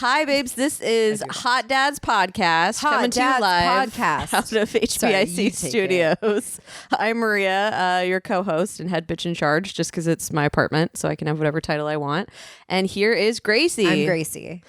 Hi, babes. This is Hot Dad's Podcast. coming to you live Podcast. out of HBIC Studios. I'm Maria, your co-host and head bitch in charge, just because it's my apartment, so I can have whatever title I want. And here is Gracie. I'm Gracie.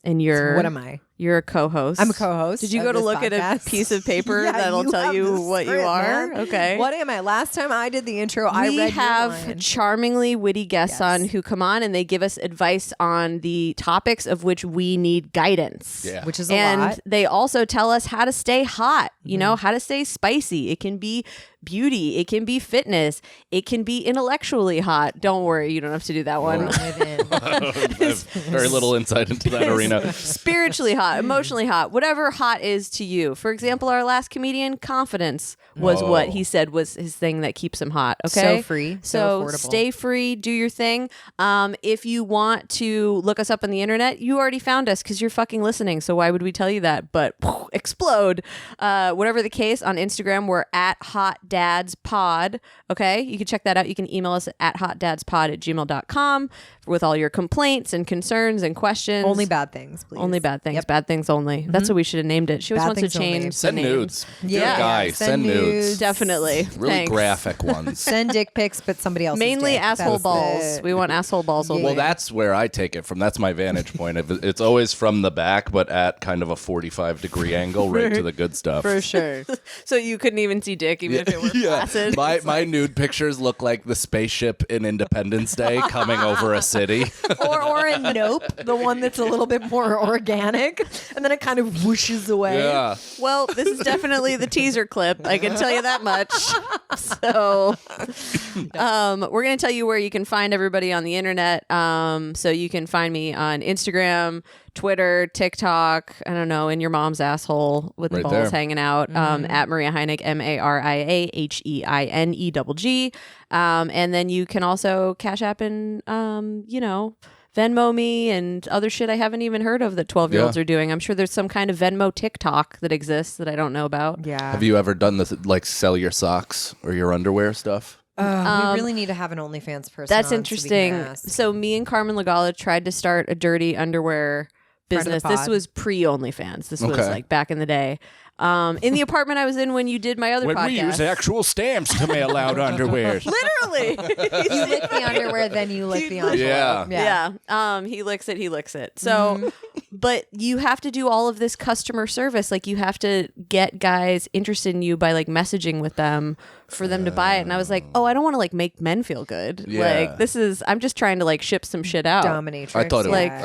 And you're... What am I? You're a co-host. I'm a co-host. Did you go to look podcast? at a piece of paper that'll tell you what you are? Man. Okay. What am I? Last time I did the intro, I read We your have line. charmingly witty guests on who come on and they give us advice on the topics of which we need guidance. Yeah. Which is a lot. And they also tell us how to stay hot, you know, how to stay spicy. It can be beauty. It can be fitness. It can be intellectually hot. Don't worry. You don't have to do that one. I have very little insight into that arena. Spiritually hot, emotionally hot, whatever hot is to you. For example, our last comedian, confidence was what he said was his thing that keeps him hot. Okay. So free, so affordable. Stay free, do your thing. If you want to look us up on the internet, you already found us because you're fucking listening. So why would we tell you that? But explode. Whatever the case, on Instagram, we're at Hot Dads Pod. Okay. You can check that out. You can email us at hotdadspod@gmail.com with all your complaints and concerns and questions. Only bad things, please. Only bad things. Yep. Bad things only. That's what we should have named it. She always Bad wants to things only. change. Send the names. nudes. Yeah. Good guy. Send nudes. Definitely. Really Thanks. graphic ones. Send dick pics, but somebody else. Mainly asshole balls. We want asshole balls only. Well, that's where I take it from. That's my vantage point. It's always from the back, but at kind of a 45-degree angle, right to the good stuff. for sure. So you couldn't even see dick, even if it were flaccid. My nude pictures look like the spaceship in Independence Day coming over a city. or in Nope, the one that's a little bit more organic, and then it kind of whooshes away. Yeah. Well, this is definitely the teaser clip. I can tell you that much. So, we're going to tell you where you can find everybody on the internet. So you can find me on Instagram, Twitter, TikTok, I don't know, in your mom's asshole with the Right balls there. hanging out, at Maria Heinegg, MariaHeinegg. And then you can also Cash App and, Venmo me and other shit I haven't even heard of that 12-year-olds are doing. I'm sure there's some kind of Venmo TikTok that exists that I don't know about. Yeah. Have you ever done this, like sell your socks or your underwear stuff? We really need to have an OnlyFans person. That's on interesting. So, we can ask. So me and Carmen Lagala tried to start a dirty underwear Friend of the business. This pod. was pre-OnlyFans. This was Okay. like back in the day. In the apartment I was in when you did my other podcast. actual stamps to mail out underwear. Literally. You lick the underwear, then you lick the envelope. Yeah. He licks it. So, but you have to do all of this customer service. Like you have to get guys interested in you by like messaging with them for them to buy it. And I was like, I don't want to like make men feel good. Yeah. Like I'm just trying to like ship some shit out. Dominatrix. I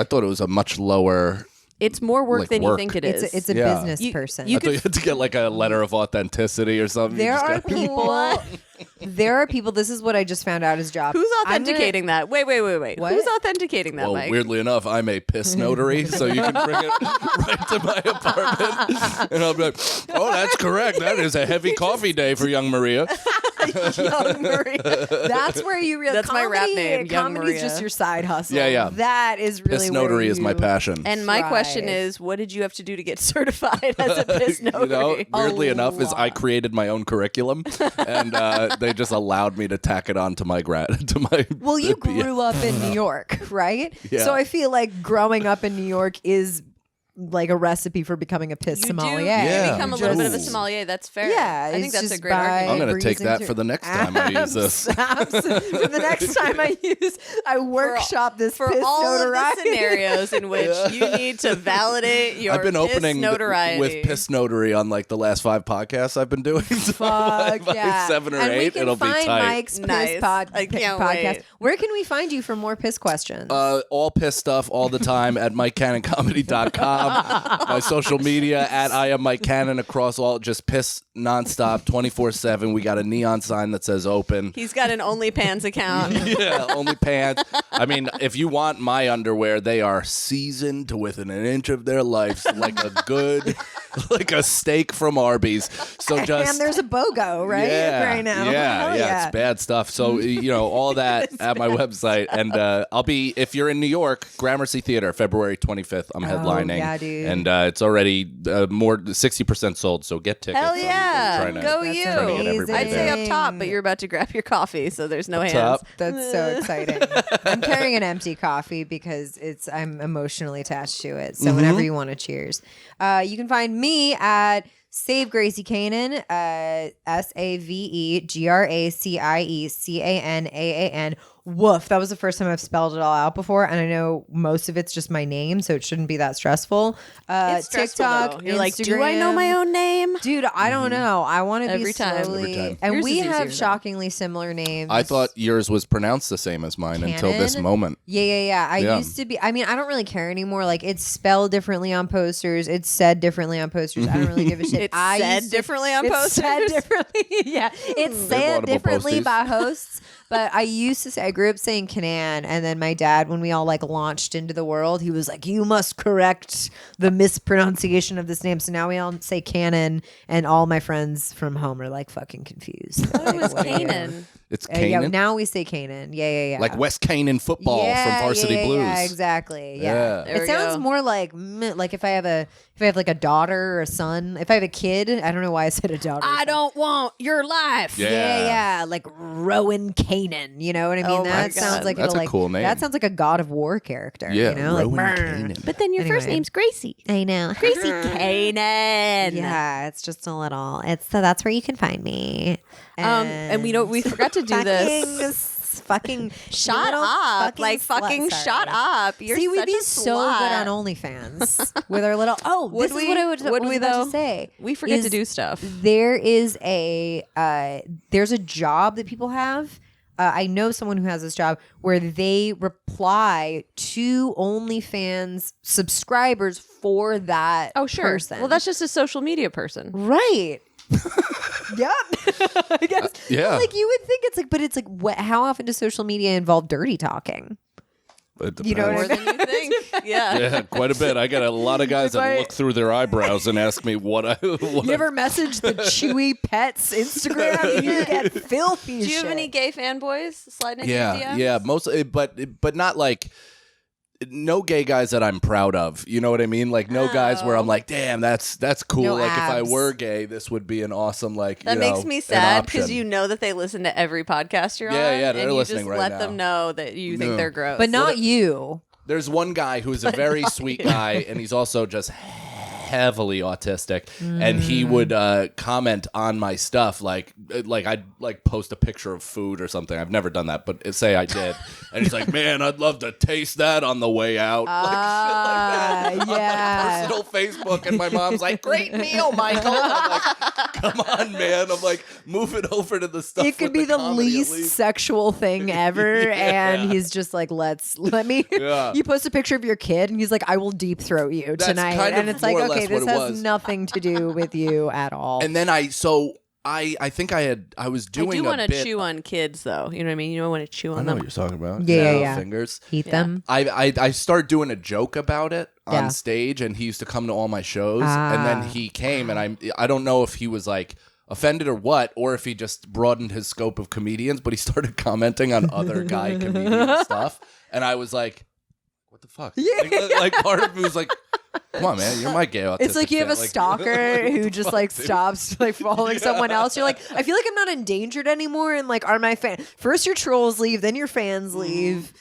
thought it was a much lower. It's more work Like than you work. think it is. It's a Yeah. business You- person. you I thought you had to get like a letter of authenticity or something. There You just are got- people. There are people. This is what I just found out his job. Who's I'm gonna- authenticating that? Wait. What? Who's authenticating that, Well, Mike? weirdly enough, I'm a piss notary, so you can bring it right to my apartment, and I'll be like, "Oh, that's correct. That is a heavy coffee day for young Maria." Young Maria. That's where you really. That's my rap name, Young Comedy's Maria. just your side hustle. Yeah. That is really Piss where notary is my you- passion. And my question Thrive. is, what did you have to do to get certified as a piss notary? You know, weirdly A enough, is I lot. created my own curriculum, and they just allowed me to tack it on to my Well, you BS. grew up in New York, right? Yeah. So I feel like growing up in New York is like a recipe for becoming a piss You sommelier. do Yeah. become a little bit of a Ooh. sommelier. That's fair. Yeah, I think it's that's a just great by- argument. I'm going to take breezing that through- for the next time I use this. Absolutely. For the next time I workshop this For piss all of the notoriety. scenarios in which you need to validate your I've been piss opening notoriety. with piss notary on like the last 5 podcasts I've been doing. So Fuck by yeah. 7 or and 8, we can it'll be find tight. Mike's Nice. piss I can't podcast. wait. Where can we find you for more piss questions? All piss stuff all the time at MikeCannonComedy.com. My social media at I am Mike Cannon across all, just piss nonstop 24/7. We got a neon sign that says open. He's got an OnlyPants account. Yeah, only pants. I mean, if you want my underwear, they are seasoned to within an inch of their life, like a good like a steak from Arby's. So just And there's a BOGO right now. Yeah, Hell yeah, it's bad stuff. So all that at my website, and I'll be, if you're in New York, Gramercy Theater, February 25th. I'm headlining, yeah, dude. and it's already more 60% sold. So get tickets. Hell yeah, I'm trying to- go That's you! trying to get everybody I'd say there. up top, but you're about to grab your coffee, so there's no hands. top. That's so exciting. I'm carrying an empty coffee because I'm emotionally attached to it. So whenever you want to cheers. You can find me at Save Gracie Canaan, SaveGracieCanaan. Woof. That was the first time I've spelled it all out before. And I know most of it's just my name, so it shouldn't be that stressful. It's stressful, TikTok, though. You're like, do I Instagram. know my own name? Dude, I don't know. I want to be Every time. slowly. Every time. And Yours we is have easier, though. shockingly similar names. I thought yours was pronounced the same as mine until this Canaan? moment. Yeah. I Yeah. used to be. I mean, I don't really care anymore. Like, it's spelled differently on posters. It's said differently on posters. I don't really give a shit. It's I said used to- differently on it's posters? said differently. Yeah, it's said Audible differently posties. by hosts. But I used to say, I grew up saying Canaan, and then my dad, when we all like launched into the world, he was like, "You must correct the mispronunciation of this name." So now we all say Canaan, and all my friends from home are like fucking confused. I thought it was Canaan. It's Yeah, Canaan, now we say Canaan. Yeah. like West Canaan football from Varsity Blues. Yeah, exactly. Yeah. Yeah, There it we sounds go. more like if I have like a daughter or a son. If I have a kid, I don't know why I said a daughter. or I son. don't want your life. Yeah. Yeah, like Rowan Canaan. You know what I mean? Oh my That God. sounds like That's it'll, a like, cool name. That sounds like a God of War character. Yeah, you know, like Rowan "Brr." Canaan. But then your first Anyway. name's Gracie. I know. Gracie Canaan. Yeah, it's just a little. So that's where you can find me. And we forgot to do this. Fucking Shut little up. fucking slut. Shut Sorry. up. You're See, we'd such be a so slut. good on OnlyFans with our little. Oh, Would this we? is what I was Would we, about though? to say. We forget to is do stuff. There is there's a job that people have. I know someone who has this job where they reply to OnlyFans subscribers for that. Oh, sure. person. Well, that's just a social media person. right. Yep. I guess. yeah. Like you would think it's like, but it's like, how often does social media involve dirty talking? It You know what depends. More than you think. Yeah. Yeah, quite a bit. I got a lot of guys that Like- look through their eyebrows and ask me what I. What You ever message the Chewy Pets Instagram? You get filthy Do you have shit. any gay fanboys sliding into your yeah, DMs? yeah, mostly, but not like. No gay guys that I'm proud of. You know what I mean? Like no guys where I'm like, damn, that's cool. No like if I abs. were gay, this would be an awesome like. That you makes know, me an sad because option. you know that they listen to every podcast you're on. Yeah, they're and you listening just right let now. them know that you think No. they're gross. but not you. There's one guy who's a very sweet guy, and he's also just heavily autistic, and he would comment on my stuff like I'd like post a picture of food or something. I've never done that, but say I did, and he's like, "Man, I'd love to taste that on the way out." Like shit like that. Yeah. On my personal Facebook, and my mom's like, "Great meal, Michael." I'm like, "Come on, man!" I'm like, "Move it over to the stuff." It could with be the comedy, at least sexual thing ever, Yeah. and he's just like, let me. Yeah. You post a picture of your kid, and he's like, "I will deep throat you That's tonight," kind of and it's like, more or okay, less this what it has was. nothing to do with you at all. And then I think I was I doing do a want to bit. chew on kids, though. You know what I mean? You don't want to chew I on know them. what you're talking about. Yeah. Fingers. Eat Yeah. them. I started doing a joke about it on Yeah. stage, and he used to come to all my shows, and then he came, and I don't know if he was like offended or what, or if he just broadened his scope of comedians, but he started commenting on other guy comedian stuff, and I was like, what the fuck? Yeah. Like part of me was like, come on, man, you're my gay autistic It's like you have a fan. Like, stalker what who the just fuck, like dude? stops like following someone else. You're like, I feel like I'm not endangered anymore. And like, are my fans first? Your trolls leave, then your fans leave.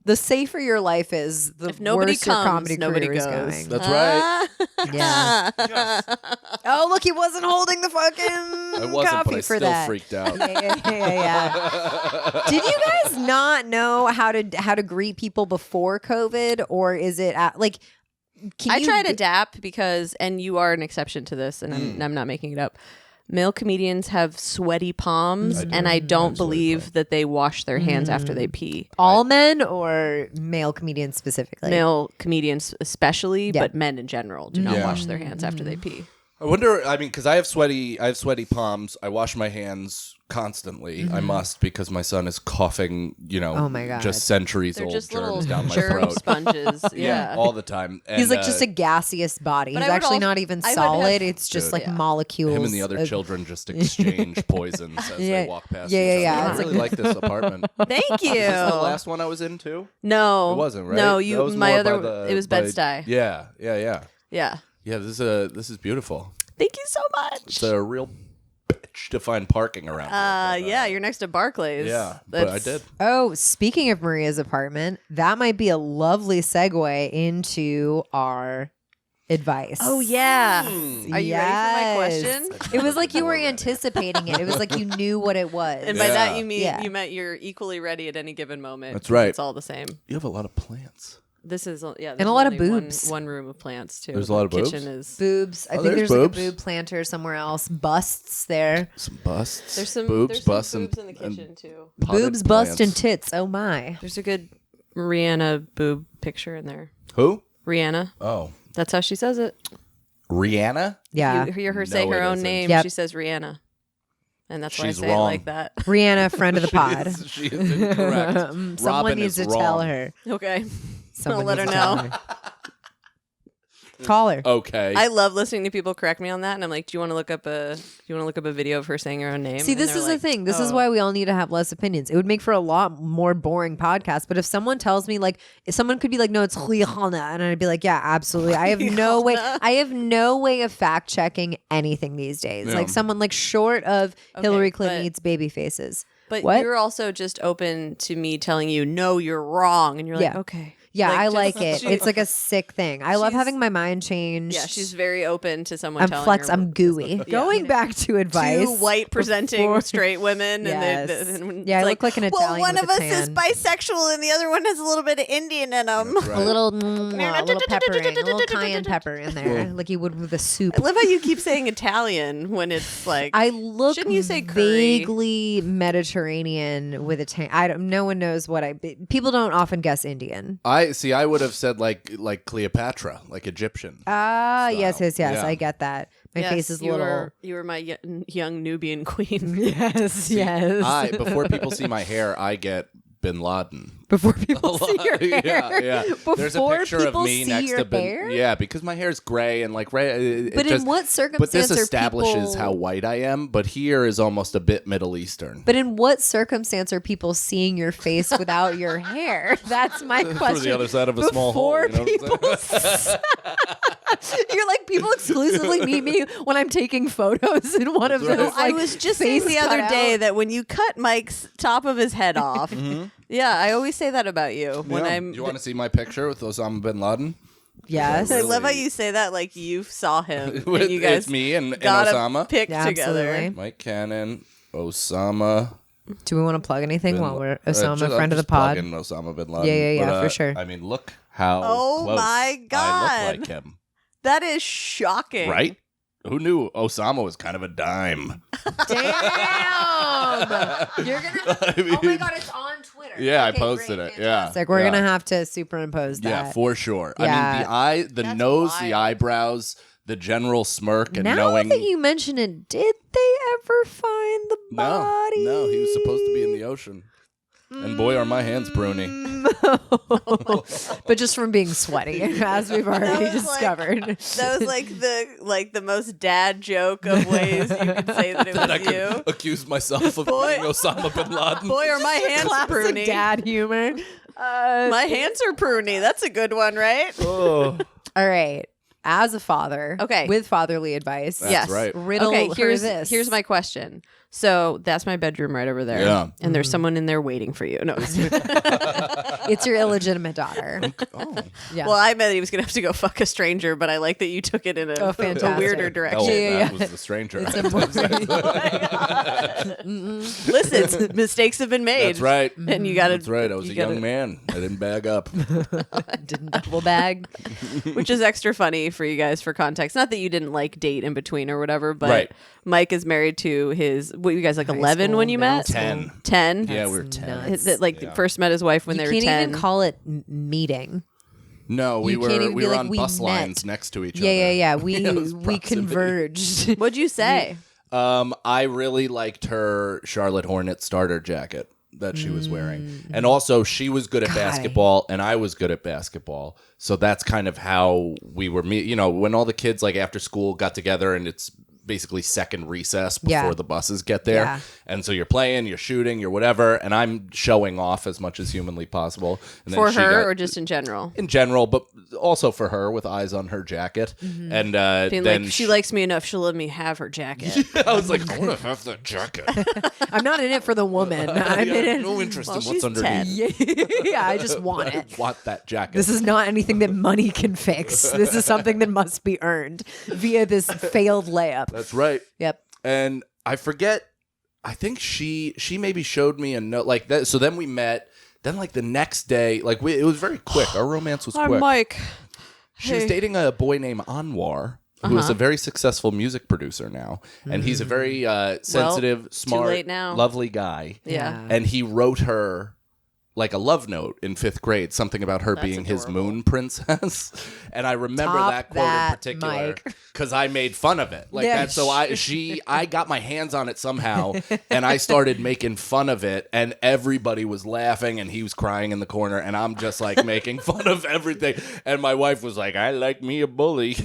The safer your life is, the If nobody worse your comes, comedy nobody career is goes. going. That's right. Yeah. Oh, look, he wasn't holding the fucking I wasn't, coffee but I for still that. freaked out. Yeah. Did you guys not know how to greet people before COVID, or is it like? Can I you try to adapt because, and you are an exception to this, and I'm not making it up. Male comedians have sweaty palms, and I don't believe that they wash their hands after they pee. all men or male comedians specifically? Male comedians especially, Yeah. but men in general do not Yeah. wash their hands after they pee. I wonder. I mean, because I have sweaty palms. I wash my hands constantly. I must because my son is coughing. Oh my God. Just centuries They're old just little germs down my germ throat. sponges. Yeah. all the time. And, He's like just a gaseous body. but He's I would actually also- not even I would solid. have- It's just Dude. like molecules. him and the other of- children just exchange poisons as Yeah. they walk past. Yeah, each yeah, other. yeah. I It's really like this apartment. Thank you. Is this the last one I was in too? No, It wasn't, right? No, That was my more other. by the- it was by- Bed-Stuy. Yeah. Yeah. This is beautiful. Thank you so much. It's a real bitch to find parking around. here, but, Yeah, you're next to Barclays. yeah, but I That's- did. Oh, speaking of Maria's apartment, that might be a lovely segue into our advice. Oh yeah. Are you ready for my question? It was like you were anticipating it. It was like you knew what it was. And by that you mean Yeah. you meant you're equally ready at any given moment. That's right. It's all the same. You have a lot of plants. This is there's And a lot of only boobs. One room of plants too. There's a lot of The boobs? kitchen is Boobs. I Oh, think there's there's like a boobs. boob planter somewhere else. Busts there. Some busts. there's some boobs, there's some busts, boobs and in the kitchen too. potted Boobs, bust, and plants. tits. Oh my. There's a good Rihanna boob picture in there. Who? Rihanna. Oh, That's how she says it. Rihanna. Yeah. You hear her say No, her it own isn't. name. Yep. She says Rihanna. And that's why She's I say wrong. it like that. Rihanna, friend of the pod. She is incorrect. Someone Robin needs is to tell wrong. her. Okay. Someone let her needs to tell know. her. Call her. Okay. I love listening to people correct me on that, and I'm like, do you want to look up a video of her saying her own name? See, And this they're is like, the thing. This is "Oh." why we all need to have less opinions. It would make for a lot more boring podcast. But if someone tells me, like, if someone could be like, "No, it's Rihanna," and I'd be like, "Yeah, absolutely." I have no way. Rihanna. I have no way of fact checking anything these days. Yeah. Like someone like short of Hillary Clinton but- eats baby faces. But What? you're also just open to me telling you, no, you're wrong, and you're like, Yeah. okay. Yeah, I just- like it. she- It's like a sick thing. I love She's- having my mind changed. Yeah, she's very open to someone I'm telling flex. her. I'm gooey. Going back to advice. Two white presenting before- straight women, Yes. and Yeah, I it's look like an Italian Well, one with of a us is tan. bisexual, and the other one has a little bit of Indian in them. That's A right. little peppering, a little cayenne pepper in there, like you would with a soup. I love how you keep saying Italian when it's like I look Shouldn't you say curry? vaguely Mediterranean with a tan. I don't. No one knows what I. People don't often guess Indian. I would have said like Cleopatra, like Egyptian. Ah, yes. Yeah. I get that. My yes, face is a you little. Were my young Nubian queen. Yes, yes. Before people see my hair, I get Bin Laden. Before people see your hair. Yeah. There's a Before picture of people me see next your to Bin. hair? Yeah, because my hair is gray and like red. But in what But circumstance this are establishes people? how white I am. But here is almost a bit Middle Eastern. But in what circumstance are people seeing your face without your hair? That's my question. Through the other side of a small hole. Before You know what I'm saying? You're like, people exclusively meet me when I'm taking photos in one of That's those. right. I Like, was just saying face the other cut day out. that when you cut Mike's top of his head off, yeah, I always say that about you when Yeah. I'm. You want to see my picture with Osama bin Laden? Yes. I love how really- you say that like you saw him With- and you guys it's me and got Osama. a pic Yeah, together. absolutely. Mike Cannon, Osama. Do we want to plug anything bin while we're La- Osama, just- friend of the just pod? plug in Osama bin Laden. Yeah, But, for sure. I mean, look how Oh close my I God. look like him. That is shocking, Right? Who knew Osama was kind of a dime? Damn! You're gonna. I mean- Oh my god, it's on Twitter. Yeah, I Okay, posted great, it. Yeah. fantastic. We're Yeah. gonna have to superimpose that. Yeah, for sure. I Yeah. mean, the eye, the That's nose, the wild. eyebrows, the general smirk, and now knowing. that you mention it, did they ever find the body? No, he was supposed to be in the ocean. And boy, are my hands pruny. But just from being sweaty, as we've already was like- discovered. That was like the most dad joke of ways you could say that it That I was could you. accuse myself of Boy. being Osama bin Laden. Boy, are my hands Classic pruny. dad humor. My hands are pruny. That's a good one, right? Oh. All right. As a father, Okay. with fatherly advice, That's yes. right. riddle Okay, her here's this. here's my question. So that's my bedroom right over there. Yeah. And there's someone in there waiting for you. No. It's your illegitimate daughter. Oh. Yeah. Well, I meant he was gonna have to go fuck a stranger, but I like that you took it in a, Oh, fantastic. a weirder Oh, direction. that was the stranger. It's a more- Listen, mistakes have been made. That's right. And you gotta That's right. I was a young man. I didn't bag up. Didn't double bag. which is extra funny for you guys for context. Not that you didn't like date in between or whatever, but Right. Mike is married to his what you guys like 11 school, when you middle met? school. 10. 10. Yeah, we were That's 10. nuts. Is it, like Yeah. first met his wife when You they can't were 10. even call it meeting. No, we You can't even were be like, on we bus met. lines next to each other. Yeah. It was We proximity. converged. What'd you say? I really liked her Charlotte Hornet starter jacket that she was wearing. And also she was good at basketball and I was good at basketball. So that's kind of how we were when all the kids like after school got together and it's basically second recess before the buses get there. Yeah. And so you're playing, you're shooting, you're whatever, and I'm showing off as much as humanly possible. And For then she her got- or just in general? in general, but also for her with eyes on her jacket. And Being then like, she likes me enough, she'll let me have her jacket. I was like, I want to have that jacket. I'm not in it for the woman. I'm in it. No interest Well, in what's she's underneath. 10. Yeah, I just want I it. want that jacket. This is not anything that money can fix. This is something that must be earned via this failed layup. That's right. Yep. And I forget. I think she maybe showed me a note like that. So then we met. Then like the next day, like it was very quick. Our romance was quick. I'm Mike. She was dating a boy named Anwar, who is a very successful music producer now, and he's a very sensitive, smart, late now. lovely guy. Yeah. And he wrote her like a love note in 5th grade, something about her being his moon princess. And I remember Top that quote that, in particular Mike. because I made fun of it. Like Yeah. that. So I got my hands on it somehow and I started making fun of it and everybody was laughing and he was crying in the corner and I'm just like making fun of everything. And my wife was like, I like me a bully.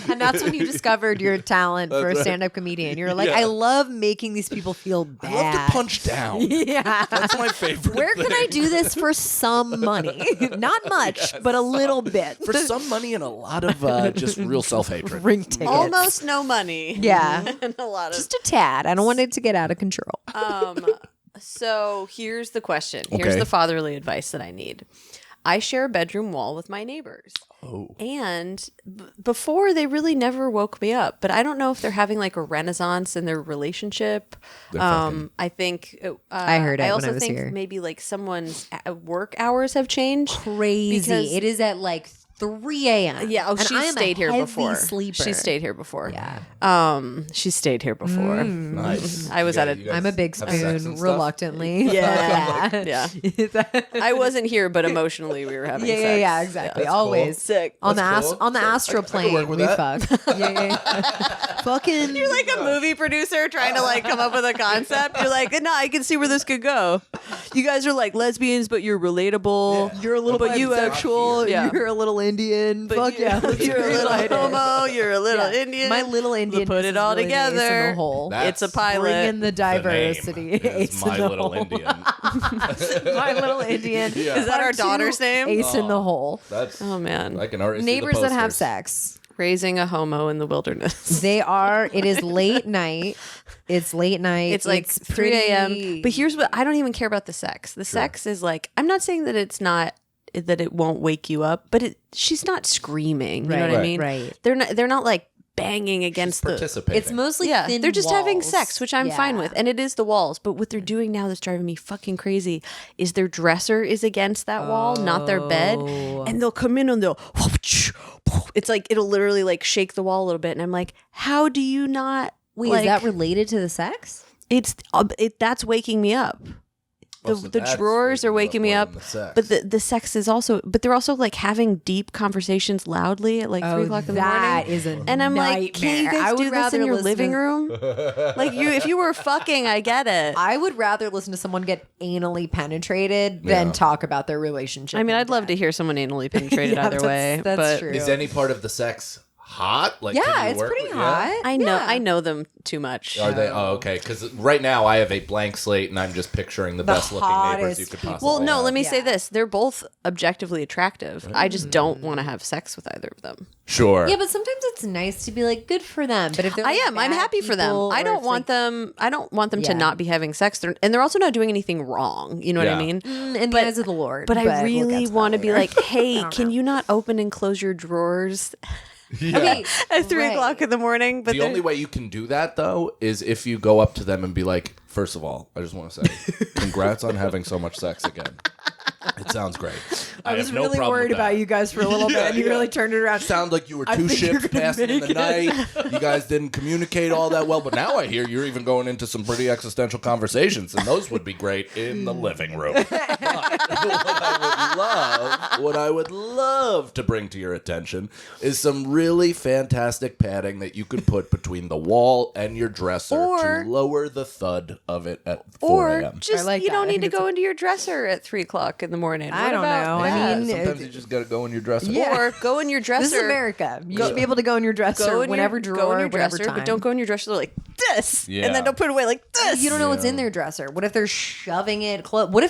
And that's when you discovered your talent for a stand-up comedian. You're like, Yeah. I love making these people feel bad. I love to punch down. Yeah. That's my favorite Where can I do this for some money? Not much, but a little bit. For some money and a lot of just real self-hatred. Ring tickets. Almost no money. Yeah. And a lot of Just a tad. I don't want it to get out of control. So here's the question. Here's Okay. the fatherly advice that I need. I share a bedroom wall with my neighbors. Oh. And before, they really never woke me up. But I don't know if they're having like a renaissance in their relationship. I think I heard it I when also I was think here. maybe like someone's work hours have changed. Crazy. Because- It is at like 3 a.m. Yeah. Oh, And she I am a stayed here heavy before. Sleeper. She stayed here before. Yeah. She stayed here before. Nice. I was at a- You guys I'm a big have sex and spoon, stuff? reluctantly. Yeah. Yeah. Yeah. I wasn't here, but emotionally we were having sex. Yeah, exactly. That's Always. cool. Sick. On the That's cool. on the Sick. astral I could plane, work with we that. fuck. Yeah. Fucking. You're like a movie producer trying to like come up with a concept. You're like, no, I can see where this could go. You guys are like lesbians, but you're relatable. Yeah. You're a little But you bisexual. Yeah. You're a little Indian. But Fuck yeah. let's You're a green little light it. homo. You're a little Yeah. Indian. My little Indian. Put it all really the ace in together. the hole. That's It's a pilot. Bring in the The name diversity. is Ace in My the Little hole. Indian. My little Indian. Yeah. Is that our Part two, daughter's name? Ace in the hole. That's Oh man, I can already see Neighbors the that have posters. sex. raising a homo in the wilderness. They are. It is late night. It's late night. It's like 3 a.m. But here's what I don't even care about the sex. The sex is like I'm not saying that it's not that it won't wake you up, but she's not screaming. You know what I Right. mean? Right. They're not like banging against the. Participating. It's mostly Yeah, thin they're just having walls. sex, which I'm fine Yeah. with, and it is the walls. But what they're doing now that's driving me fucking crazy is their dresser is against that wall, not their bed, Oh. and they'll come in and they'll. It's like it'll literally like shake the wall a little bit, and I'm like, how do you not? Wait, like, is that related to the sex? It's that's waking me up. Well, so The that's drawers are waking me more up, than the sex. but the sex is also. But they're also like having deep conversations loudly at like 3 o'clock in the morning. That is a And I'm like, can't you nightmare. I guys would do this in rather your listen living to- room? Like if you were fucking, I get it. I would rather listen to someone get anally penetrated than Yeah. talk about their relationship. I mean, in I'd love bed. to hear someone anally penetrated Yeah, either way. that's but true. Is any part of the sex hot? Like, can Yeah, you it's work pretty with- hot. I know them too much. Are they? Oh, okay. Because right now I have a blank slate, and I'm just picturing the best looking neighbors hottest you could people. possibly. Well, no, have. let me say Yeah. this. They're both objectively attractive. I just don't want to have sex with either of them. Sure. Yeah, but sometimes it's nice to be like good for them. But if they're I like, am. I'm bad happy for them. people, I or don't it's want them. I don't want them to Yeah. not be having sex. And they're also not doing anything wrong. You know what I Yeah. mean? in the But- eyes of the Lord. But I we'll really get that want to be later. like, hey, don't can know. you not open and close your drawers Okay, at 3 right. o'clock in the morning? But The they're- only way you can do that, though, is if you go up to them and be like, first of all, I just want to say, congrats on having so much sex again. It sounds great. I was have no really problem worried with that. about you guys for a little bit, and you really turned it around. Sound like you were I two think you're ships gonna passing in the make night. You guys didn't communicate all that well, but now I hear you're even going into some pretty existential conversations, and those would be great in the living room. But what I would love to bring to your attention is some really fantastic padding that you could put between the wall and your dresser Or- to lower the thud of it at 4 Or a.m. just, I like you that. don't I need to think it's go into your dresser at 3 o'clock in the morning. I What don't about know. that? I mean, Sometimes you just gotta go in your dresser. Yeah. Or go in your dresser. This is America. You should be able to go in your dresser Go in whenever your, drawer, go in your whatever dresser, time. but don't go in your dresser like this, Yeah. and then don't put it away like this. You don't know what's in their dresser. What if they're shoving it close? What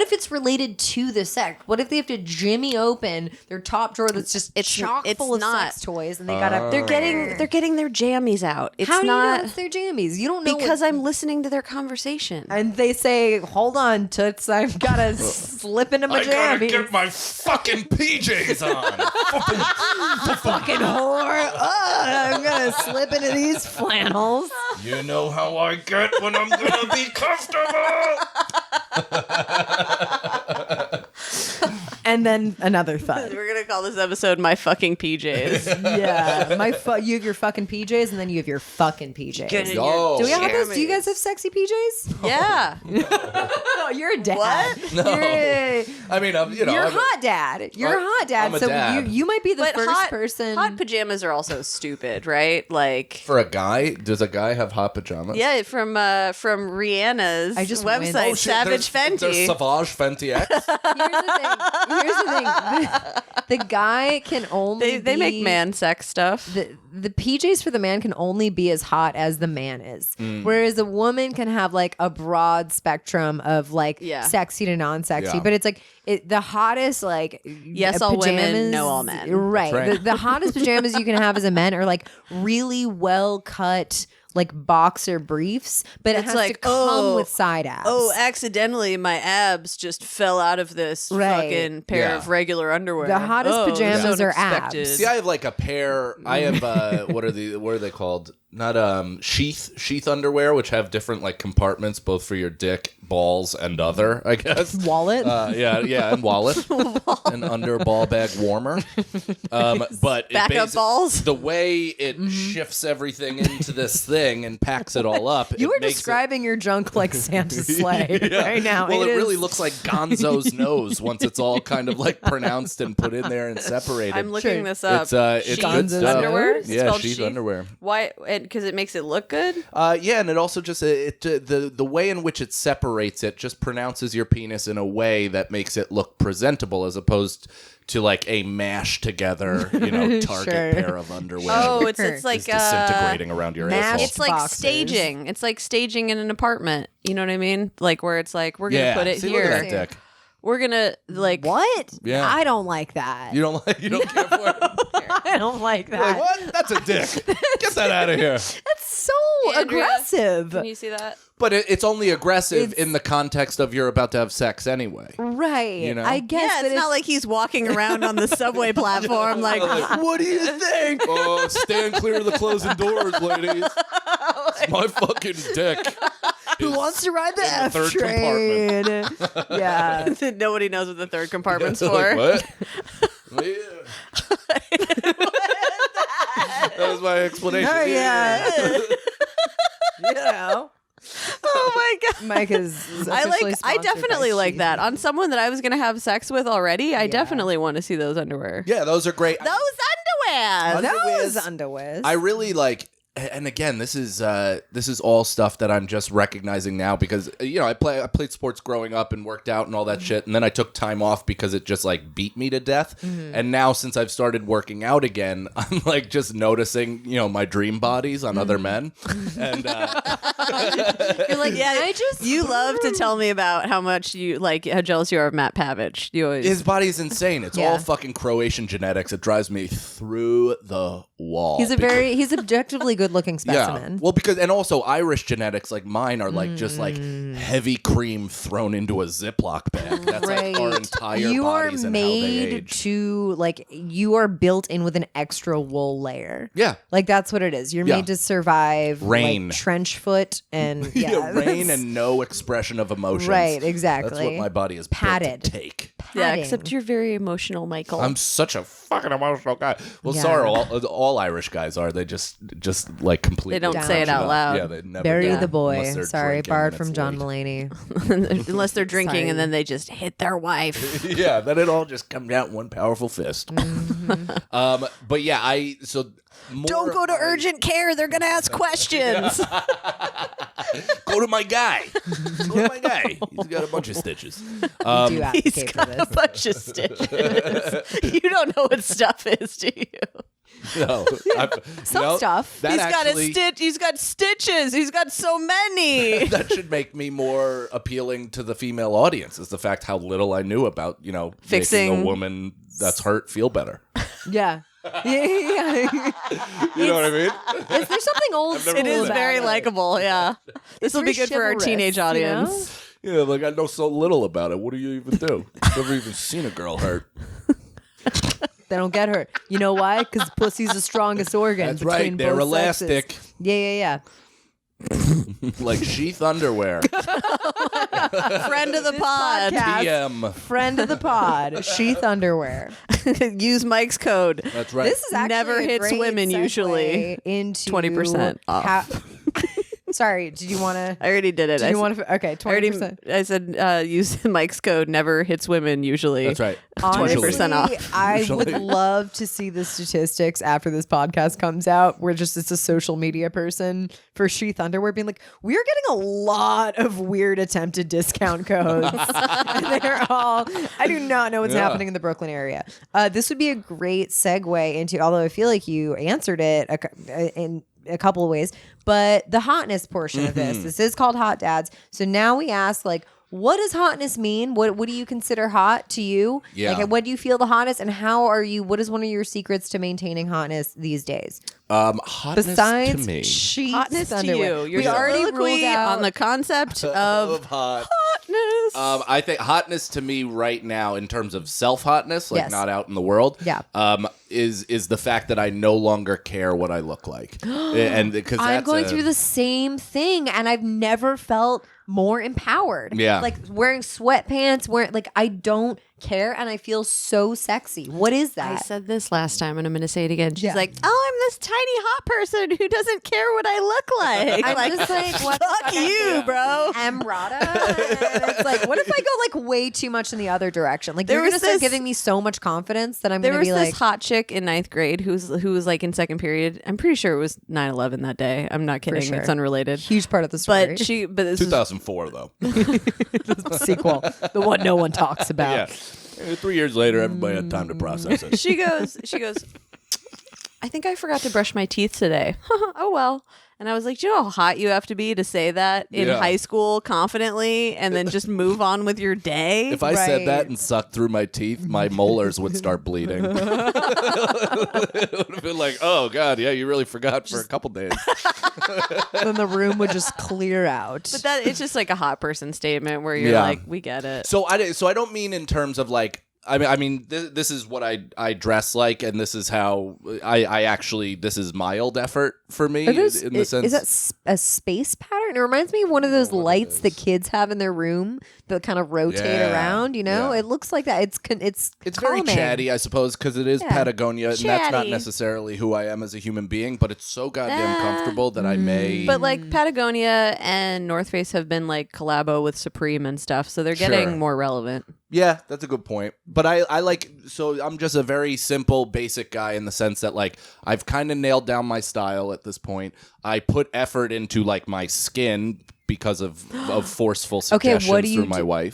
if it's related to the sex? What if they have to jimmy open their top drawer that's just chock full of not. sex toys, and they gotta They're getting their jammies out. It's How do you know not it's their jammies? You don't know because what, I'm listening to their conversation. and they say, "Hold on, toots, I've gotta slip into my I gotta jammies." get my fucking PJs on. Fucking whore! I'm gonna slip into these flannels. You know how I get when I'm gonna be comfortable. And then another thud. We're gonna call this episode "My Fucking PJs." Yeah, you have your fucking PJs, and then you have your fucking PJs. Get in Yo. your Do we have those? Do you jammies. guys have sexy PJs? Yeah. Oh, you're a dad. What? No. You're, I mean, I'm you're a hot dad. You're a hot dad. I'm a So dad. you might be the But first person. hot pajamas are also stupid, right? Like, For a guy, does a guy have hot pajamas? yeah, from Rihanna's I just went- website, Oh, shit, Savage there's Fenty. Savage Fenty X. Here's the thing. The guy can only They make be- man sex stuff. the PJs for the man can only be as hot as the man is. Mm. Whereas a woman can have like a broad spectrum of like Yeah. sexy to non-sexy. Yeah. But it's like the hottest like Yes, all women, pajamas- no, all men. Right. That's right. The hottest pajamas you can have as a man are like really well cut like boxer briefs, but it It's has like, to come oh, with side abs. Oh, accidentally, my abs just fell out of this Right. fucking pair Yeah. of regular underwear. The hottest Oh, pajamas so are unexpected. abs. See, I have like a pair. I have what are they called? Not sheath underwear, which have different like compartments, both for your dick, balls, and other. I guess Wallet. yeah, and wallet, an under ball bag warmer. But it Backup balls? The way it shifts everything into this thing and packs it all up. You it are makes describing your junk like Santa's sleigh Yeah. right now. Well, it is- really looks like Gonzo's nose once it's all kind of like pronounced and put in there and separated. I'm looking Sure. this up. It's Sheath good Gonzo's stuff. underwear. It's Yeah, called sheath sheath? underwear. Why? Because it makes it look good. Yeah, and it also just the way in which it separates it just pronounces your penis in a way that makes it look presentable, as opposed to like a mashed together, Target Sure. pair of underwear. Oh, that it's is like disintegrating around your mashed asshole. It's like boxers. staging. It's like staging in an apartment. You know what I mean? Like where it's like we're gonna Yeah, put it see, look at here. that dick. We're gonna like What? Yeah. I don't like that. You don't care for it? I don't like that. You're like, what? That's a dick. Get that out of here. That's so Andrea, aggressive. Can you see that? But it's only aggressive It's- in the context of you're about to have sex anyway. Right. You know? I guess Yeah, that it's not like he's walking around on the subway platform like, What do you think? Oh, stand clear of the closing doors, ladies. It's my fucking dick. who wants to ride the in the F third train? Yeah. nobody knows what the third compartment's Like, for. what? That was my explanation. Oh, yeah. You know. Oh my god. Mike is I officially sponsored definitely by like Sheath. that. On someone that I was gonna have sex with already, I definitely want to see those underwear. Yeah, those are great. Those underwear. Those underwears. I really like, and again, this is all stuff that I'm just recognizing now because I played sports growing up and worked out and all that shit, and then I took time off because it just like beat me to death. And now since I've started working out again, I'm like just noticing my dream bodies on other men, and You're like, Yeah, you love to tell me about how much you like how jealous you are of Matt Pavich. You always his body is insane. It's Yeah. all fucking Croatian genetics. It drives me through the wall. he's he's objectively good looking specimen. Yeah. Well, and also Irish genetics like mine are like just like heavy cream thrown into a Ziploc bag. That's like our entire you are bodies and how they made age. to like you are built in with an extra wool layer. Yeah. Like that's what it is. You're Yeah. made to survive Rain. like, trench foot and Yeah, rain that's- and no expression of emotions. Right, exactly. That's what my body is built Padded. to take. Yeah, padding. except you're very emotional, Michael. I'm such a fucking emotional guy. Well, Yeah. sorry, all Irish guys are. They just like completely. They don't Down. say it out loud. Yeah, they never. Bury do, the boy. unless they're Sorry, drinking borrowed and from it's John late. Mulaney. Unless they're drinking Sorry. and then they just hit their wife. Yeah, then it all just comes out in one powerful fist. But yeah, Don't go to urgent care. They're going to ask questions. Go to my guy. Go to my guy. He's got a bunch of stitches. Do He's advocate for got a this. bunch of stitches. You don't know what stuff is, do you? No, Some stuff. That He's actually, got a stitch. He's got stitches. He's got so many. that should make me more appealing to the female audience. Is the fact how little I knew about Fixing- making a woman that's hurt feel better. Yeah. Yeah. You know what I mean? There's something old school It is about very it. likable. Yeah, this will be very good for our chivalrous, teenage you know? audience. Yeah, like I know so little about it. What do you even do? Never even seen a girl hurt. They don't get hurt. You know why? Because pussy's the strongest organ. That's between right. They're both elastic, sexes. Yeah. like sheath underwear. Friend of the This pod. podcast- PM. Friend of the pod, sheath underwear. Use Mike's code. That's right. This is actually Never a hits great women segue usually. into 20% off. Sorry, did you want to? I already did it. Did you want to? Okay, 20%. I said use Mike's code. Never hits women usually. That's right. 20% off. I Usually. would love to see the statistics after this podcast comes out. Where just it's a social media person for sheath underwear being like, we are getting a lot of weird attempted discount codes, and they're all. I do not know what's Yeah. happening in the Brooklyn area. This would be a great segue into. Although I feel like you answered it in a couple of ways, but the hotness portion of this is called Hot Dads. So now we ask, like, what does hotness mean? What do you consider hot to you? Yeah. Like, what do you feel the hottest, and how are you? What is one of your secrets to maintaining hotness these days? Hotness Besides to me. sheets, Hotness to underwear. you. You're we already ruled soliloquy out on the concept of Of hot. hotness. I think hotness to me right now, in terms of self hotness, like Yes. not out in the world, Yeah. is the fact that I no longer care what I look like, and because I'm going through the same thing, and I've never felt more empowered. Yeah. Like wearing sweatpants, like I don't care, and I feel so sexy. What is that? I said this last time, and I'm going to say it again. She's Yeah. like, "Oh, I'm this tiny hot person who doesn't care what I look like." I'm just like, what the fuck fuck you, bro. Emrata. And it's like, what if I go like way too much in the other direction? Like There you're was gonna start this- giving me so much confidence that I'm There gonna was be this like, hot chick in 9th grade who was like in second period. I'm pretty sure it was 9/11 that day. I'm not kidding. sure. It's unrelated. huge part of the story. But this is 2004 though. sequel, the one no one talks about. Yeah. 3 years later, everybody had time to process it. she goes, I think I forgot to brush my teeth today. Oh, well. And I was like, do you know how hot you have to be to say that in Yeah. high school confidently and then just move on with your day? If I said that Right. and sucked through my teeth, my molars would start bleeding. It would have been like, oh, God, yeah, you really forgot for a couple days. Then the room would just clear out. But that it's just like a hot person statement where you're Yeah. like, we get it. So I don't mean in terms of like, I mean this is what I dress like, and this is how I actually, this is mild effort for me in the sense. Is that a space pattern? It reminds me of one of those lights that kids have in their room that kind of rotate Yeah, around. You know, yeah. it looks like that. It's very calming. chatty, I suppose, because it is Yeah. Patagonia, and that's not Chatty. necessarily who I am as a human being, but it's so goddamn comfortable that I may. But like Patagonia and North Face have been like collabo with Supreme and stuff, so they're getting Sure. more relevant. Yeah, that's a good point. But I like, so I'm just a very simple, basic guy in the sense that like I've kind of nailed down my style at this point. I put effort into like my skin because of forceful Okay, suggestions what do you through my do? wife.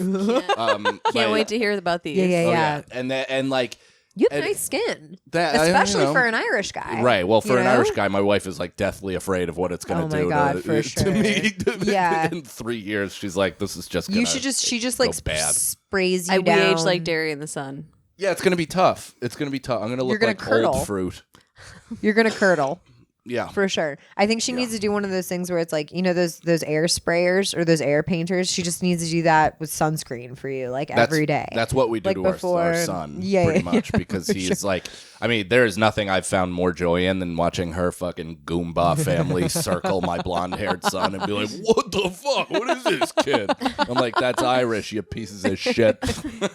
Can't wait to hear about these. Yeah, yeah, Oh, yeah. and like You have and- nice skin, that, especially you know. for an Irish guy. Right. Well, for you an know? Irish guy, my wife is like deathly afraid of what it's going Oh to my do God, to, for to me. Yeah. In 3 years, she's like, "This is just." You should just she just like go bad. sprays you We down. age like dairy in the sun. Yeah, it's going to be tough. It's going to be tough. I'm going to look gonna like curdle. old fruit. You're gonna curdle. Yeah. For sure. I think she needs to do one of those things where it's like, you know, those air sprayers or those air painters. She just needs to do that with sunscreen for you, like every day. That's what we do Like to before- our son, Yeah, pretty yeah, much, because he's like, I mean, there is nothing I've found more joy in than watching her fucking Goomba family circle my blonde-haired son and be like, what the fuck? What is this kid? I'm like, that's Irish, you pieces of shit.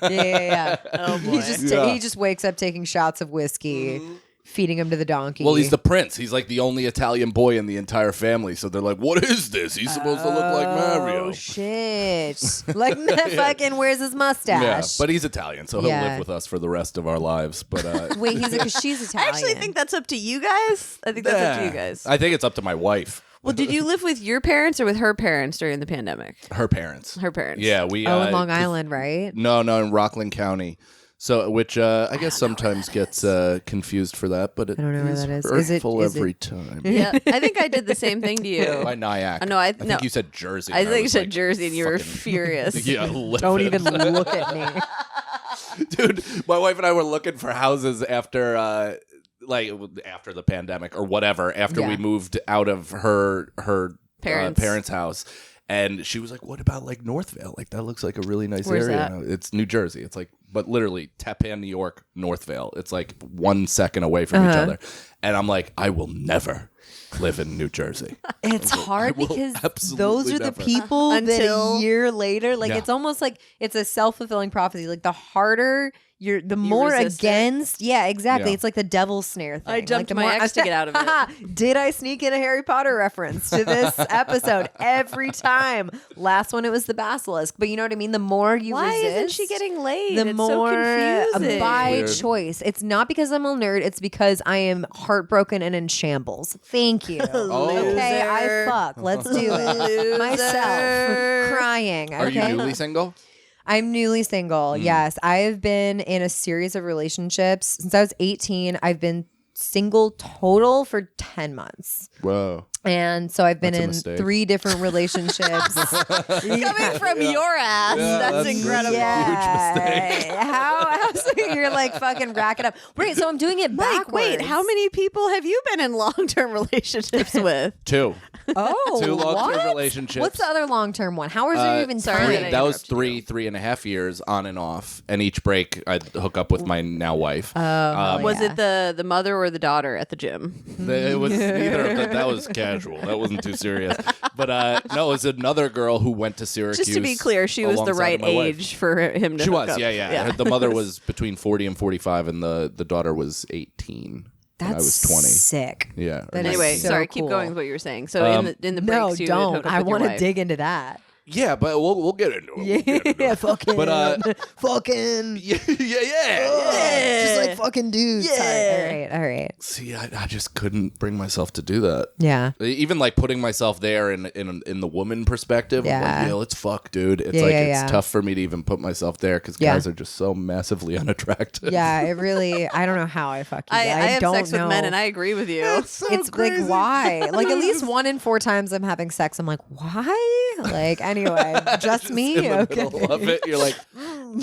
Yeah. Oh boy. He just wakes up taking shots of whiskey, feeding him to the donkey. Well, he's the prince. He's like the only Italian boy in the entire family. So they're like, what is this? He's supposed to look like Mario. Oh, shit. Like, fucking, where's his mustache? Yeah, but he's Italian, so he'll Yeah. live with us for the rest of our lives. But Wait, because she's I Italian. actually think that's up to you guys. I think that's up to you guys. I think it's up to my wife. Well, did you live with your parents or with her parents during the pandemic? Her parents. Her parents. Yeah, we. Oh, in Long Island, right? No, in Rockland County. So, which I guess sometimes gets confused for that, but it I don't know where is that is. hurtful Is it- every time. Yeah, I think I did the same thing to you. By Nyack. No, I think you said Jersey. I and think you was said like, Jersey, and you were fucking- furious. Yeah, Don't even look at me. Dude, my wife and I were looking for houses after after the pandemic or whatever, after we moved out of her parents' house. And she was like, what about like Northvale? Like, that looks like a really nice Where's area. that? It's New Jersey. It's like, but literally Tappan, New York, Northvale. It's like 1 second away from each other. And I'm like, I will never live in New Jersey. It's hard will because absolutely those are never. the people that Until- a year later, like Yeah. it's almost like it's a self-fulfilling prophecy. Like the harder the more resist it. against. Yeah, exactly. Yeah. It's like the devil snare thing. I jumped like the my more, ex to get out of it. Did I sneak in a Harry Potter reference to this episode every time? Last one it was the basilisk, but you know what I mean. The more you Why resist, isn't she getting laid? the It's more so confusing. by Weird. choice. It's not because I'm a nerd. It's because I am heartbroken and in shambles. Thank you. Okay, I Loser. fuck. Let's do it. Myself crying. Are you okay? newly single? I'm newly single. Yes, I have been in a series of relationships since I was 18. I've been single total for 10 months. Whoa. And so I've been That's a in mistake. 3 different relationships. Coming from your ass. That's incredible. How so you're like fucking racking up. Wait, so I'm doing it Mike, backwards. wait, how many people have you been in long-term relationships with? 2. Oh, 2 long-term what? relationships. What's the other long-term one? How is there even sorry, time? that That was interrupted 3.5 years on and off, and each break I'd hook up with my now wife. Was it the mother or the daughter at the gym? It was neither of that. That was casual. That wasn't too serious. But no, it was another girl who went to Syracuse. Just to be clear, she was the alongside right my wife. age for him to She hook was, up. yeah. The mother was between 40 and 45, and the daughter was 18. and I was 20. Sick. Yeah. That is Anyway, so sorry, cool. keep going with what you were saying. So in the breaks, No, you would don't. hook up I with your want to wife. dig into that. Yeah, but we'll get into it. Yeah, fucking. But, fucking. yeah. Just like fucking dudes. Yeah. All right. See, I just couldn't bring myself to do that. Yeah. Even like putting myself there in the woman perspective. I'm Yeah. like, let's fuck, dude. It's Yeah, like yeah, it's yeah. tough for me to even put myself there because Yeah. guys are just so massively unattractive. Yeah, it really. I don't know how I fuck you. I have don't sex know. with men, and I agree with you. It's like why? Like at least 1 in 4 times I'm having sex, I'm like, why? Like anyway, just me. In the Okay. middle of it, you're like,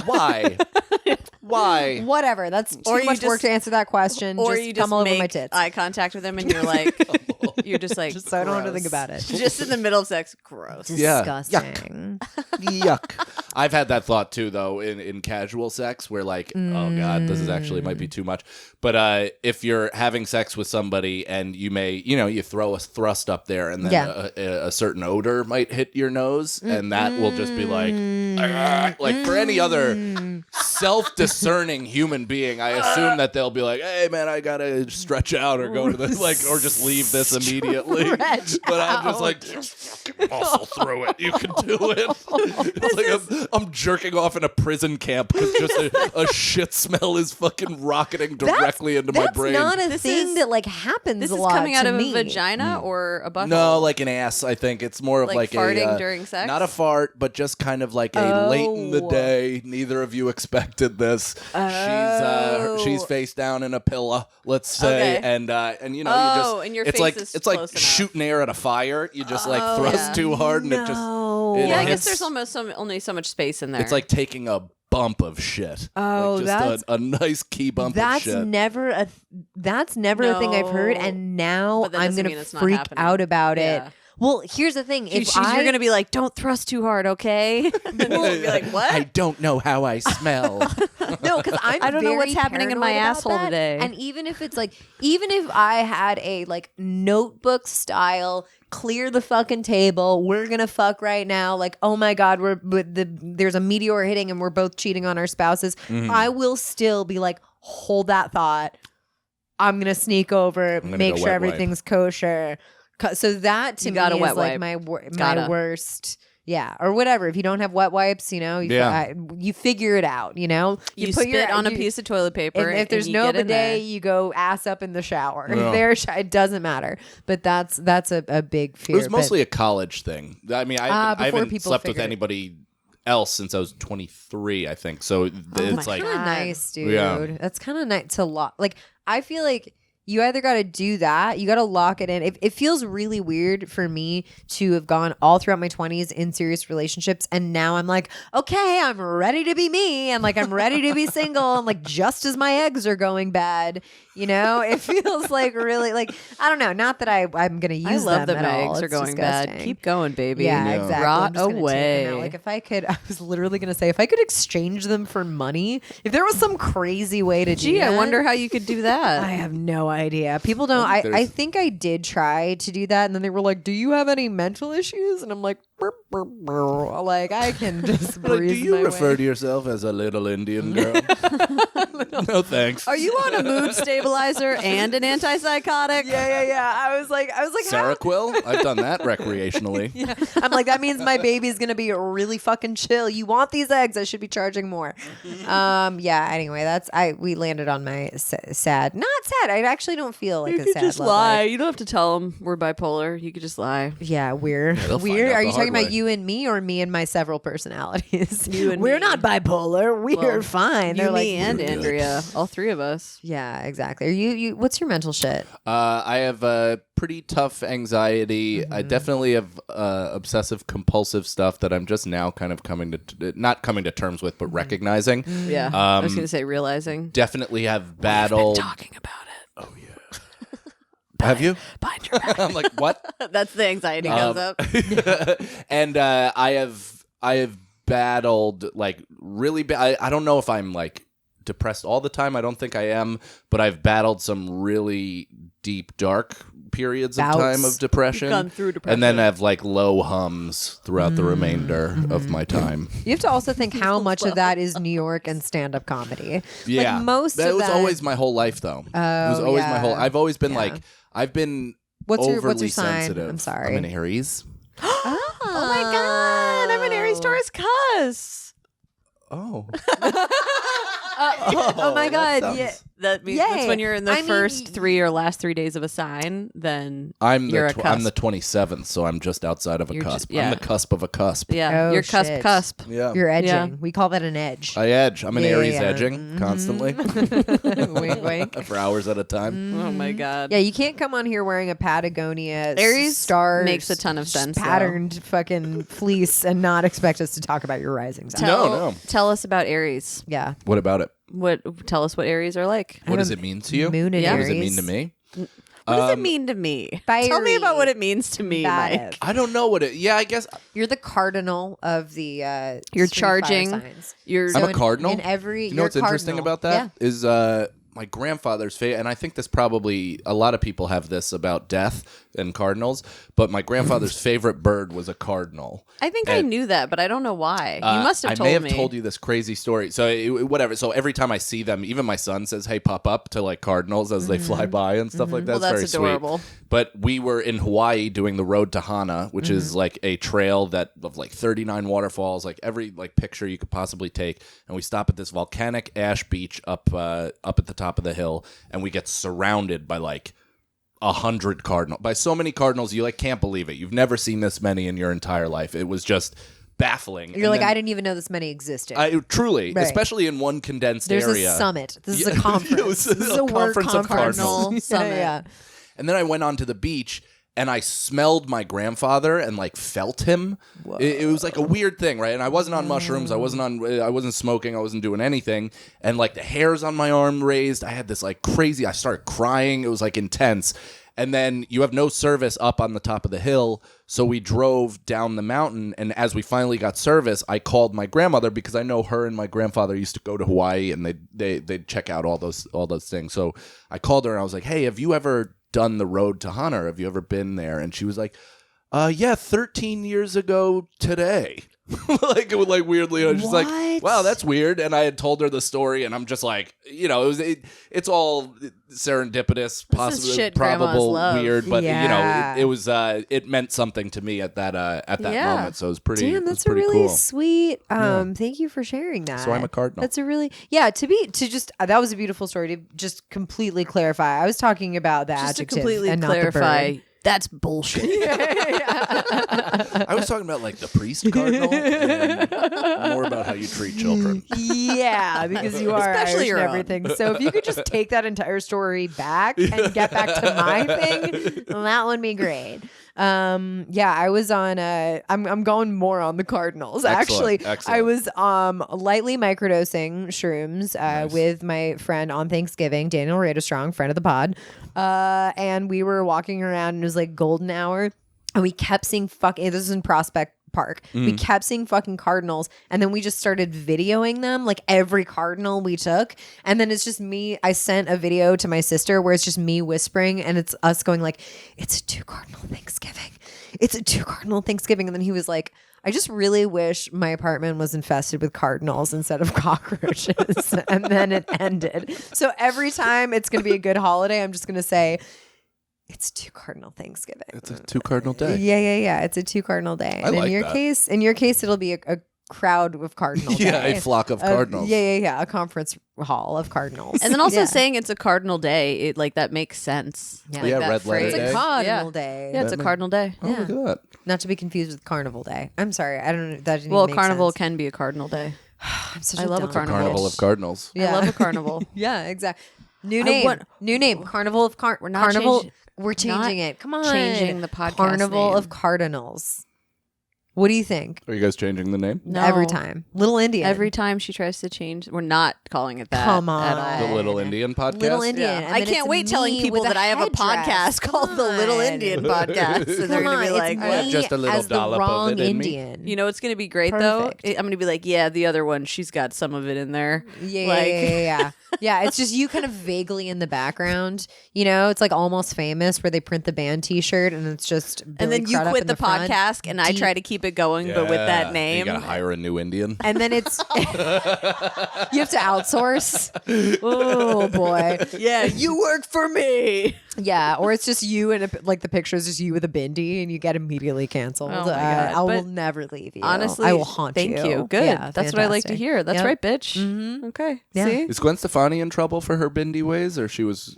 why? Why? Whatever. That's too Or you much work just- to answer that question. Or just you come just all over make my tits. eye contact with him, and you're like, you're just like, So I don't have to gross. think about it. Just in the middle of sex, gross. Yeah. Disgusting. Yuck. I've had that thought too, though, in casual sex, where like, oh god, this is actually might be too much. But if you're having sex with somebody and you may, you throw a thrust up there, and then a certain odor might hit your nose, and that will just be like for any other self-discerning human being, I assume that they'll be like, hey man, I gotta stretch out or go to this, or just leave this immediately. Stretch But I'm just like, just fucking muscle through it. You can do it. It's like I'm jerking off in a prison camp because just a shit smell is fucking rocketing directly into my brain. That's not a This thing is- that like happens This a is lot coming out to of me. a vagina or a butthole? No, like an ass. I think it's more of Like like farting a during sex? not a fart, but just kind of like a late in the day. Neither of you expected this. She's face down in a pillow, let's say, Okay. and you know, Oh, you just and your it's face like is it's like close enough. shooting air at a fire. You just like thrust yeah. too hard, and it just it Yeah, I guess hits. there's almost only so much space in there. It's like taking a bump of shit. Oh, like just a nice key bump of That's shit. never a. That's never a thing I've heard, and now But that I'm doesn't gonna mean it's not freak happening. out about Yeah. it. Well, here's the thing: if You're gonna be like, "Don't thrust too hard, okay?" And then you'll be like, "What?" I don't know how I smell. no, because I don't know what's very happening in my paranoid about asshole that. today. And even if it's like, even if I had a like notebook style, clear the fucking table, we're gonna fuck right now. Like, oh my god, there's a meteor hitting and we're both cheating on our spouses. I will still be like, hold that thought. I'm gonna sneak over, make sure everything's kosher. So that to me got a is wet like wipe. my worst. Yeah, or whatever. If you don't have wet wipes, you figure it out. You You put spit on a piece of toilet paper. If there's and no you get in there. bidet, you go ass up in the shower. Yeah. It doesn't matter. But that's a big fear. It was mostly a college thing. I mean, I haven't people slept with figured- anybody else since I was 23, I think. So it's like, kind of nice, dude. Yeah. That's kind of nice to lock. Like, I feel like you either got to do that, you got to lock it in. It feels really weird for me to have gone all throughout my 20s in serious relationships, and now I'm like, okay, I'm ready to be me, and like I'm ready to be single, and like just as my eggs are going bad, it feels like really like I don't know. Not that I'm gonna use I love them that at my all. eggs are It's going bad. disgusting. Keep going, baby. Yeah, exactly. I'm Rot just gonna take away. them out. Like if I could, I was literally gonna say if I could exchange them for money, if there was some crazy way to do Gee, that. I wonder how you could do that. I have no idea. People don't. I think I did try to do that, and then they were like, "Do you have any mental issues?" And I'm like, burr, burr, burr. Like I can just like, breathe. do you my refer way. to yourself as a little Indian girl? No, thanks. Are you on a mood stabilizer and an antipsychotic? Yeah. I was like, how? Seroquel? I've done that recreationally. Yeah. I'm like, that means my baby's gonna be really fucking chill. You want these eggs? I should be charging more. Yeah. Anyway, we landed on my sad. Not sad. I actually don't feel like You a could sad just love lie. life. You don't have to tell them we're bipolar. You could just lie. Yeah, we're they'll find weird. out Are the you talking hard about way. you and me, or me and my several personalities? You and we're me. not bipolar. We're Well, fine. You, They're like, me, and "You're good." Andrea. All three of us. yeah, exactly. Are you? What's your mental shit? I have pretty tough anxiety. I definitely have obsessive compulsive stuff that I'm just now kind of not coming to terms with, but recognizing. Yeah. I was going to say realizing. Definitely have battled. Talking about it. Oh yeah. Have you? Behind your back. I'm like, what? That's the anxiety comes up. And I have battled like really bad. I don't know if I'm like depressed all the time. I don't think I am, but I've battled some really deep, dark periods Bouts. of time of depression. Gone through depression. And then have like low hums throughout the remainder of my time. You have to also think how much of that is New York and stand-up comedy. Yeah, like most that of was that. always my whole life, though. it was always my whole. yeah. I've always been Yeah. like, I've been What's your overly sign? sensitive. I'm sorry. I'm an Aries. Oh my God. I'm an Aries Taurus cuss. Oh. Oh my God! sounds- Yeah. That means Yay. that's when you're in the I mean, first 3 or last 3 days of a sign, then I'm you're the a I'm the cusp. 27th, so I'm just outside of a You're cusp. just- yeah. I'm the cusp of a cusp. Yeah, Oh, you're cusp shit. cusp. Yeah. You're edging. Yeah. We call that an edge. I edge. I'm an Yeah, Aries yeah. edging constantly wink, wink. for hours at a time. Oh my God. Yeah, you can't come on here wearing a Patagonia Aries stars makes a ton of sense, though. patterned fucking fleece and not expect us to talk about your rising sign. No. Tell us about Aries. Yeah, What about it? Tell us what Aries are like. What does it mean to you? moon and Yeah. What does it Aries. mean to me? What does it mean to me? Fiery. Tell me about what it means to me, Combative. Mike. I don't know what it. Yeah, I guess You're the cardinal of the. You're spring fire charging. signs. You're I'm a in- cardinal. in every- you know you're what's interesting cardinal. about that is my grandfather's favorite, and I think this probably a lot of people have this about death and cardinals, but my grandfather's favorite bird was a cardinal. I think I And- knew that, but I don't know why. You must have I told may have me. told you this crazy story. So whatever. So every time I see them, even my son says, "Hey, pop up" to like cardinals as they fly by and stuff like that. Well, that's It's very adorable. sweet. But we were in Hawaii doing the Road to Hana, which is like a trail that of like 39 waterfalls, like every like picture you could possibly take. And we stop at this volcanic ash beach up at the top of the hill, and we get surrounded by like 100 cardinals, by so many cardinals you like can't believe it. You've never seen this many in your entire life. It was just baffling. You're And like, then- I didn't even know this many existed. truly, Right. especially in one condensed There's area. a summit. This is Yeah. a conference. It was This is a a word conference of conference. cardinals. Yeah, Summit. yeah. And then I went onto the beach, and I smelled my grandfather and like felt him. It was like a weird thing, right? And I wasn't on mushrooms. I wasn't smoking. I wasn't doing anything. And like the hairs on my arm raised. I had this like crazy. I started crying. It was like intense. And then you have no service up on the top of the hill. So we drove down the mountain. And as we finally got service, I called my grandmother because I know her and my grandfather used to go to Hawaii and they'd check out all those things. So I called her and I was like, hey, have you ever done the road to Hunter? Have you ever been there? And she was like, yeah, 13 years ago today. Like it was like weirdly, I was just like, wow, that's weird. And I had told her the story, and I'm just like, it's all serendipitous, possibly shit grandmas probable, love. weird, but it was it meant something to me at that moment. So it was pretty. Damn, that's it was pretty really cool. sweet. Thank you for sharing that. So I'm a cardinal. That's a really that was a beautiful story to just completely clarify. I was talking about the Just to adjective completely and not the clarify, verb. that's bullshit. I was talking about like the priest cardinal, and more about how you treat children. Yeah, because you are Especially Irish your and own. everything. So if you could just take that entire story back and get back to my thing, that would be great. I was on I'm going more on the Cardinals. Excellent, Actually, excellent. I was lightly microdosing shrooms with my friend on Thanksgiving, Daniel Raderstrong, friend of the pod. And we were walking around and it was like golden hour, and we kept seeing this is in Prospect Park. We kept seeing fucking cardinals, and then we just started videoing them, like every cardinal we took. And then it's just me. I sent a video to my sister where it's just me whispering, and it's us going like, "It's a 2 cardinal Thanksgiving. It's a 2 cardinal Thanksgiving." And then he was like, "I just really wish my apartment was infested with cardinals instead of cockroaches." And then it ended. So every time it's going to be a good holiday, I'm just going to say, it's 2 cardinal Thanksgiving. It's a 2 cardinal day. Yeah. It's a 2 cardinal day. I And like in your that. case, it'll be a crowd of cardinals. Yeah, a flock of cardinals. Yeah. A conference hall of cardinals. And then also Yeah. saying it's a cardinal day, it like that makes sense. Yeah. Like Yeah, that red letter phrase. It's day. a cardinal Yeah. day. Yeah, it's a cardinal day. Oh, look at that. Not to be confused with Carnival Day. I'm sorry. I don't know. That didn't Well, even make carnival sense. can be a cardinal day. I'm such I a love a dumb carnival. Carnival bitch. of cardinals. Yeah. I love a carnival. Yeah, exactly. New I name. want- New name. Carnival of We're not Carnival. changing- We're changing it. Come on. changing the podcast Carnival name. of Cardinals. What do you think? Are you guys changing the name? No. Every time. Little Indian. Every time she tries to change, we're not calling it that. Come at on. all. The Little Indian podcast? Little Indian. Yeah. And I then can't it's wait telling me people with that I have a headdress. podcast Come called the Little on. Indian Podcast, and they're Come gonna be on, like, it's "What?" me Just a little as the dollop of wrong it in me. Indian. You know what's gonna be great though? Perfect. I'm gonna be like, yeah, the other one, she's got some of it in there. Yeah, Like- yeah. Yeah, it's just you kind of vaguely in the background. You know, it's like Almost Famous where they print the band T-shirt and it's just And Billy then you Crudup quit in the front. podcast, and I try to keep it going, but with that Yeah. name. You gotta hire a new Indian. And then it's you have to outsource. Oh boy, Yeah, you work for me. yeah. Or it's just you and like the picture is just you with a bindi, and you get immediately canceled. Oh my God. I will But never leave you. Honestly, I will haunt you. Thank you. Good. Yeah, That's what I like to fantastic. hear. That's Yep. right, bitch. Okay. Yeah. See? Is Gwen Stefani in trouble for her bindi ways, or she's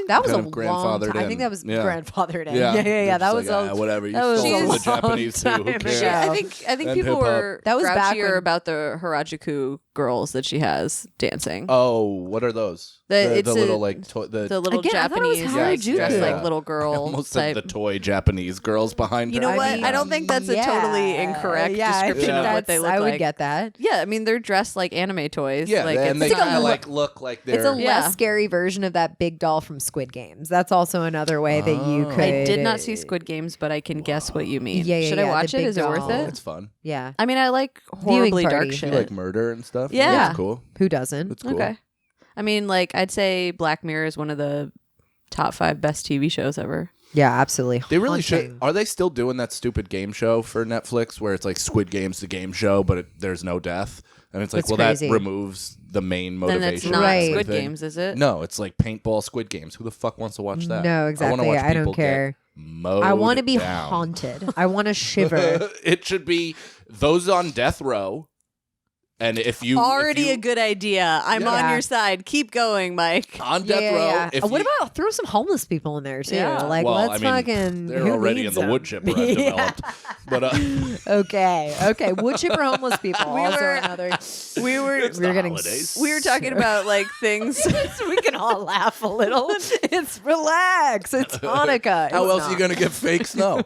That was kind a of long grandfathered time. I in? think that was Yeah. grandfathered in. Yeah, Yeah. They're That just was like, whatever. You that was stole a from the long Japanese too. Who time cares? ago. I think And people hip-hop. were That was back grouchier when- about the Harajuku girls that she has dancing. Oh, what are those? It's The a- little like the little Again, I thought it was Japanese Harajuku. dressed Yeah. like little girl I almost type. said the toy Japanese girls behind You her. know I what? mean, I don't think that's a totally incorrect yeah, I description think of what they that's- look I like. would get that. Yeah, I mean they're dressed like anime toys. Yeah, like, and they it's not- kind of like look like they're. It's a Yeah. less scary version of that big doll from Squid Games. That's also another way that you Oh. could. I did not see Squid Games, but I can guess what you mean. Yeah, yeah, Should yeah, I the watch it? big Is it worth doll. it? It's fun. Yeah. I mean, I like horribly dark party. shit. You like murder and stuff. Yeah. That's cool. Who doesn't? It's cool. Okay. I mean, like I'd say Black Mirror is one of the top 5 best TV shows ever. Yeah, absolutely. They really Haunting. should. Are they still doing that stupid game show for Netflix where it's like Squid Game's the game show, but there's no death? And it's like, That's well, crazy. that removes the main Then motivation. it's of not Right. Squid everything. Games, is it? No, it's like paintball Squid Games. Who the fuck wants to watch that? No, I wanna exactly. watch I don't people get care. mowed I want to be down. haunted. I want to shiver. It should be those on death row And if you Already a good idea. I'm on Yeah. your side. Keep going, Mike. on death row, if What you, about throw some homeless people in there too? Yeah. Like, well, let's I mean, fucking. they're who already in needs the them? wood chipper I've developed. But Okay. Wood chipper homeless people. We also were- another. We were it's the getting holidays. we were talking about like things. So we can all laugh a little. It's relax. It's Hanukkah. How It's else are you not. gonna get fake snow?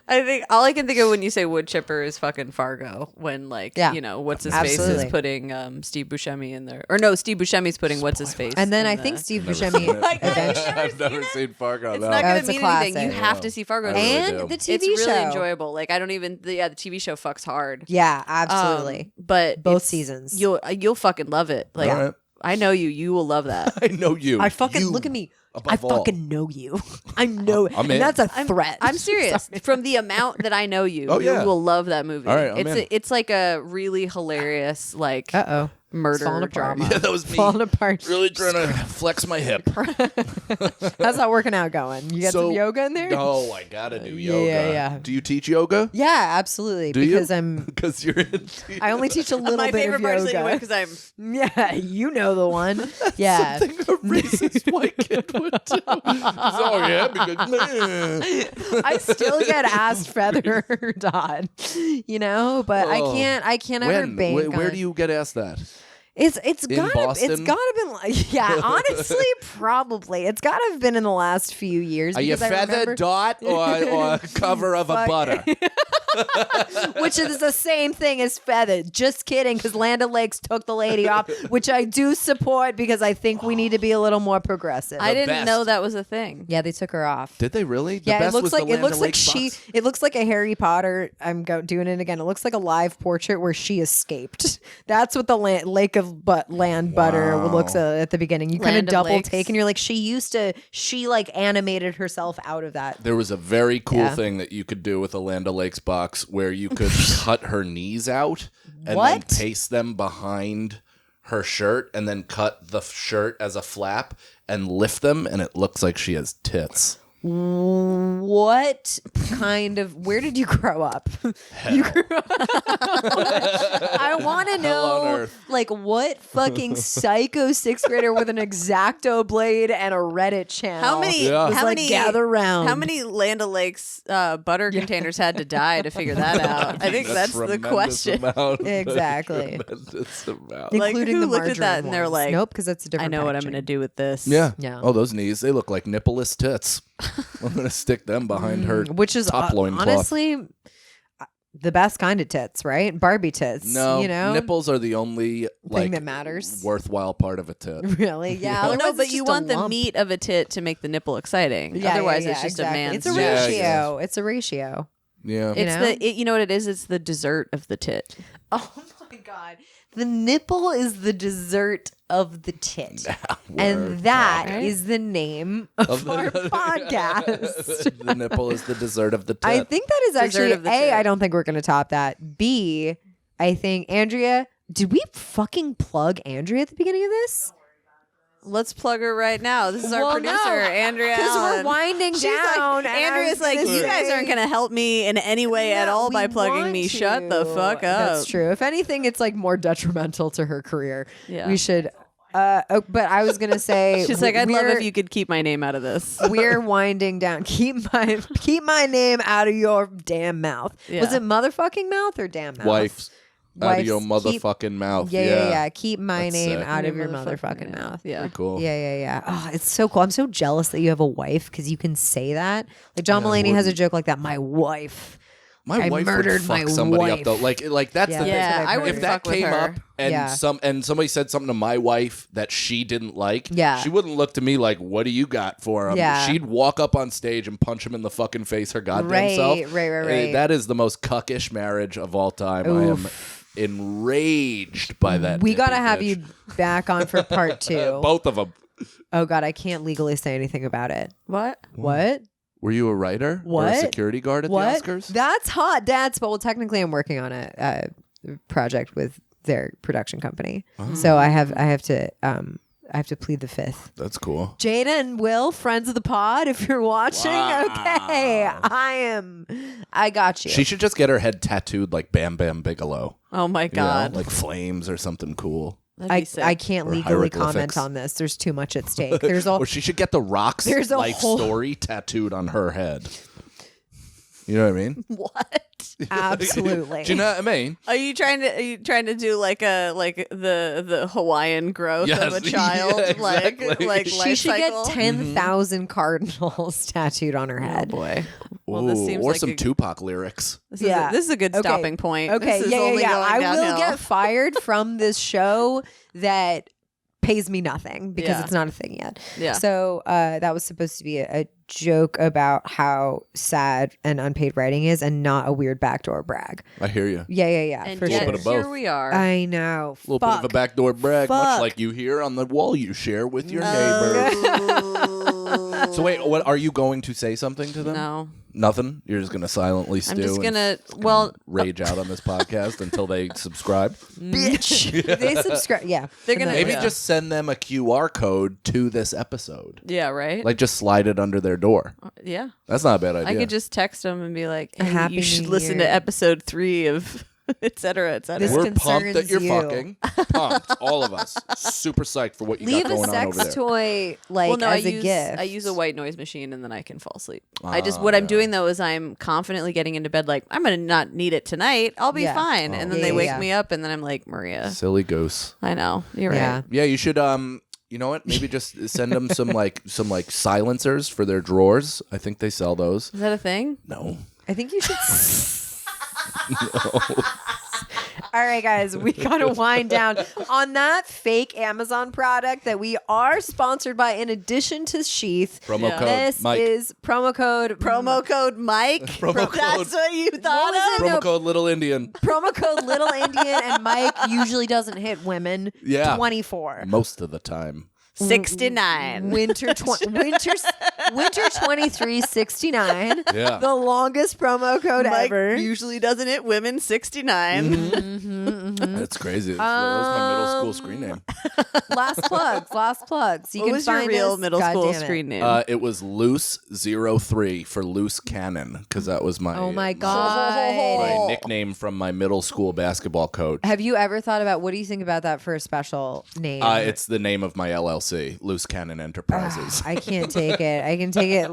I think all I can think of when you say wood chipper is fucking Fargo. When like Yeah. what's his face Absolutely. is putting Steve Buscemi in there, or no, Steve Buscemi's putting what's his face. And then in I think the- Steve Never Buscemi seen it. eventually. I've never seen Fargo. It's no. not going it's to a mean anything. You classic. have to see Fargo. I really And do. the TV it's really show. enjoyable. Like I don't even the TV show fucks hard. Yeah, absolutely. But Both it's- seasons. You'll fucking love it. Like All right. I know you. You will love that. I know you. I fucking You look at me. above I all. fucking know you. I know it. I'm And in. that's a threat. I'm serious. From the amount that I know you, Oh, you yeah. will love that movie. All right, I'm in. It's like a really hilarious like Uh-oh. murder Falling apart. drama. Yeah, that was me. Falling apart. Really trying to flex my hip. How's that working out going? You got some yoga in there? No, I gotta do Yeah, yoga. yeah. Do you teach yoga? Yeah, absolutely. Do you? because I'm Because you're in. I only teach a little My bit favorite of part is yoga. because I'm Yeah, you know the one. Yeah. Something a racist white kid would do. Oh yeah, because I still get ass feathered on, but Oh. I can't ever when? bank Where on- do you get asked that? It's In gotta Boston? been like honestly probably it's gotta have been in the last few years. Are you because I feather, remember- dot, or cover of a Fuck. butter? which is the same thing as feathered. Just kidding, because Land O'Lakes took the lady off, which I do support because I think we need to be a little more progressive. I didn't best. know that was a thing. Yeah, they took her off. Did they really? The Yeah, best was the Land O'Lakes she. box? It looks like a Harry Potter. I'm doing it again. It looks like a live portrait where she escaped. That's what the Lake of Land Butter looks at the beginning. You kind of Land of double Lakes. take, and you're like, she like animated herself out of that. There was a very cool Yeah. thing that you could do with a Land O'Lakes box where you could cut her knees out and then What? paste them behind her shirt and then cut the shirt as a flap and lift them, and it looks like she has tits. What kind of? Where did you grow up? You grew up. I want to Hell on know, earth. like, what fucking psycho sixth grader with an X-Acto blade and a Reddit channel? How many? Yeah. was How like, many? gather round? How many Land O'Lakes butter containers had to die to figure that out? I think A that's the tremendous question. amount. Exactly. Tremendous amount. Like, including who the looked at that margarine and they're ones. like, nope, because that's a I different. know what I'm packaging. going to do with this. Yeah. Yeah. Oh, those knees, they look like nippleless tits. I'm going to stick them behind her Which is top loincloth. honestly the best kind of tits, right? Barbie tits. No, you know, nipples are the only like that matters. worthwhile part of a tit. Really? Yeah. Yeah. otherwise No, it's but you just a want the lump. meat of a tit to make the nipple exciting. Yeah, Otherwise, yeah, it's just exactly. a man's. It's a Yeah, ratio. It's a ratio. Yeah. You It's know? you know what it is? It's the dessert of the tit. Oh my god. The nipple is the dessert of the tit. And that is the name of our podcast. The nipple is the dessert of the tit. I think that is Dessert actually of the A, tit. I don't think we're gonna top that. B, I think Andrea, did we fucking plug Andrea at the beginning of this? Let's plug her right now. This is our Well, producer, no, Andrea. Because we're Allen. winding She's down. like, and Andrea's I was like, gonna you guys say- aren't going to help me in any way at No, all we by plugging want me. Shut the to. fuck up. That's true. If anything, it's like more detrimental to her career. Yeah. We should. But I was gonna say, She's like, I'd love we're- if you could keep my name out of this. We're winding down. Keep my name out of your damn mouth. Yeah. Was it motherfucking mouth or damn mouth? Wife's out of your Wife's keep- motherfucking mouth. Yeah. Keep my That's name sick. out of Your your motherfucking mouth. Yeah. Very cool. Yeah. Oh, it's so cool. I'm so jealous that you have a wife because you can say that. Like John Mulaney has a joke like that. My wife. My I wife murdered would fuck my somebody wife. up though. Like that's Yeah. the thing. Yeah, I If would If that fuck with came her. up and Yeah. somebody said something to my wife that she didn't like, Yeah. she wouldn't look to me like, "What do you got for him?" Yeah. She'd walk up on stage and punch him in the fucking face her goddamn Right, self. right. That is the most cuckish marriage of all time. I am enraged by that. We gotta dippy have bitch. you back on for part 2. Both of them. Oh God, I can't legally say anything about it. What? What? Were you a writer or What? a security guard at What? the Oscars? That's hot, Dads. But well, technically, I'm working on a project with their production company, so I have to plead the fifth. That's cool. Jada and Will, friends of the pod, if you're watching, okay, I got you. She should just get her head tattooed like Bam Bam Bigelow. Oh my You know, God. like flames or something cool. That'd be sick. I can't Or legally hieroglyphics. comment on this. There's too much at stake. There's all Or she should get the Rock's There's a life whole- story tattooed on her head. You know what I mean? What? absolutely. Do you know what I mean? Are you trying to do like the Hawaiian growth Yes, of a child? yeah, exactly. Like She life should cycle? get 10,000 cardinals tattooed on her Oh head. boy. Well, this Ooh, seems or like some a, Tupac lyrics. this Yeah. is this is a good Okay. stopping point. Okay, This is yeah. only going I will downhill. get fired from this show that pays me nothing because Yeah. it's not a thing yet. Yeah. So that was supposed to be a joke about how sad and unpaid writing is, and not a weird backdoor brag. I hear you. Yeah. And For yet, bit of sure. both. here we are. I know. A little bit of a backdoor brag, much Fuck. like you hear on the wall you share with your neighbor. So wait, what are you going to say something to them? No. Nothing? You're just going to silently stew I'm just and gonna rage out on this podcast until they subscribe? Bitch. They subscribe. Yeah. They're gonna- Maybe Yeah. just send them a QR code to this episode. yeah, right? Like just slide it under their door. yeah. That's not a bad idea. I could just text them and be like, hey, Happy you should New listen to Year. episode 3 of et cetera, et cetera. This We're pumped that concerns you're you. fucking. Pumped. All of us. Super psyched for what you Leave got a going on over sex there. toy like I as a use, gift. I use a white noise machine and then I can fall asleep. What I'm doing though is I'm confidently getting into bed like, I'm going to not need it tonight. I'll be Yeah. fine. And then Yeah, they wake yeah. me up and then I'm like, Maria, Silly goose. I know. You're Yeah. right. Yeah, you should you know what? Maybe just send them some silencers for their drawers. I think they sell those. Is that a thing? No. I think you should. All right, guys, we gotta wind down on that fake Amazon product that we are sponsored by. In addition to Sheath, Promo Yeah. code this Mike. is promo code Mike. Promo code- That's what you What thought was of? it? Promo code Little Indian. promo code Little Indian, and Mike usually doesn't hit women. Yeah. 24. Most of the time. 69. Winter 2369. Yeah. The longest promo code Mike ever. usually doesn't hit women. 69. That's crazy. That was my middle school screen name. Last plugs. You What can was your find real us- middle God school damn it. screen name? It was Loose03 for Loose Cannon because that was my Oh my my god. nickname from my middle school basketball coach. Have you ever thought about what do you think about that for a special name? It's the name of my LLC, Loose Cannon Enterprises. I can't take it. I can take it.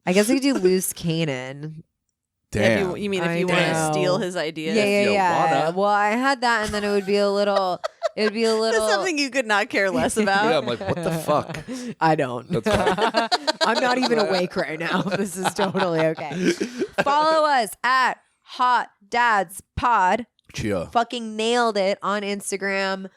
I guess I could do loose cannon. Damn. You mean if I you want to know. steal his idea? Yeah. wanna. Well, I had that, and then it would be a little. It would be a little. That's something you could not care less about. Yeah, I'm like, what the fuck? I don't. That's fine. I'm not even awake right now. This is totally okay. Follow us at Hot Dads Pod. Chia. Fucking nailed it on Instagram.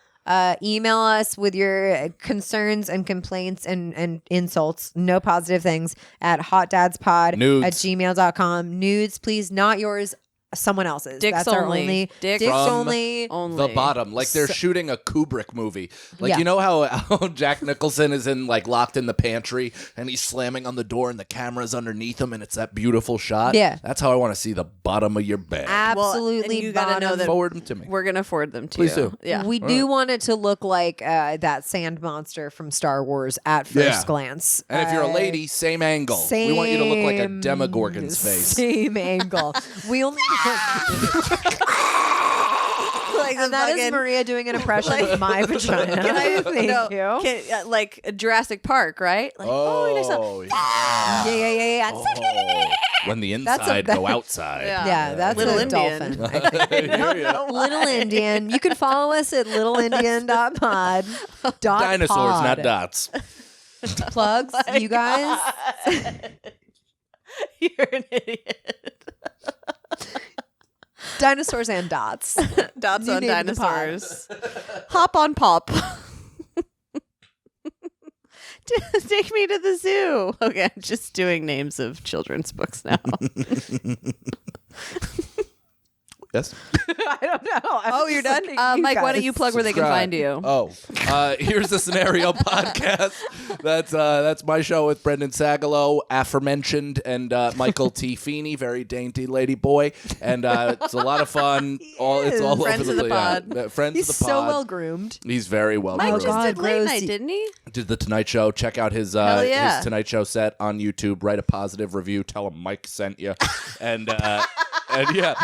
Email us with your concerns and complaints and insults, no positive things, at hotdadspod Nudes. at gmail.com. Nudes, please, not yours, someone else's. Dicks That's our only. only. Dicks Dicks from only. Only The bottom, like they're shooting a Kubrick movie. Like Yeah. you know how Jack Nicholson is in like locked in the pantry and he's slamming on the door and the camera's underneath him and it's that beautiful shot. Yeah. That's how I want to see the bottom of your bag. Absolutely. and you gotta know bottom. that Forward them to me. we're gonna forward them to Please you. do. Yeah. We do want it to look like that sand monster from Star Wars at first Yeah. glance. And if you're a lady, same angle. We want you to look like a Same- Demogorgon's face. Same angle. We only. Like And that is Maria doing an impression of my vagina. Can I, Thank no, you. like Jurassic Park, right? Like, there's a- Oh, yeah. Yeah. Oh, when the That's a- inside go outside. Yeah. Yeah, that's Little a Indian. dolphin. I hear ya. Little Indian. You can follow us at littleindian.pod. Dinosaurs, not dots. Plugs, you guys. You're an idiot. Dinosaurs and dots. Dots You on named the pod. dinosaurs. Hop on pop. Take me to the zoo. Okay, I'm just doing names of children's books now. Yes. I don't know. Oh, you're done? Mike, why don't you plug where they can find you? Oh, here's the Scenario Podcast. That's my show with Brendan Sagalow, aforementioned, and Michael T. Feeney, very dainty lady boy. And it's a lot of fun. It's all Friends over of the pod. Friends He's of the pod. so well groomed. He's very well Mike groomed. just did late gross. night, didn't he? Did the Tonight Show. Check out his yeah. his Tonight Show set on YouTube. Write a positive review. Tell him Mike sent you. And yeah.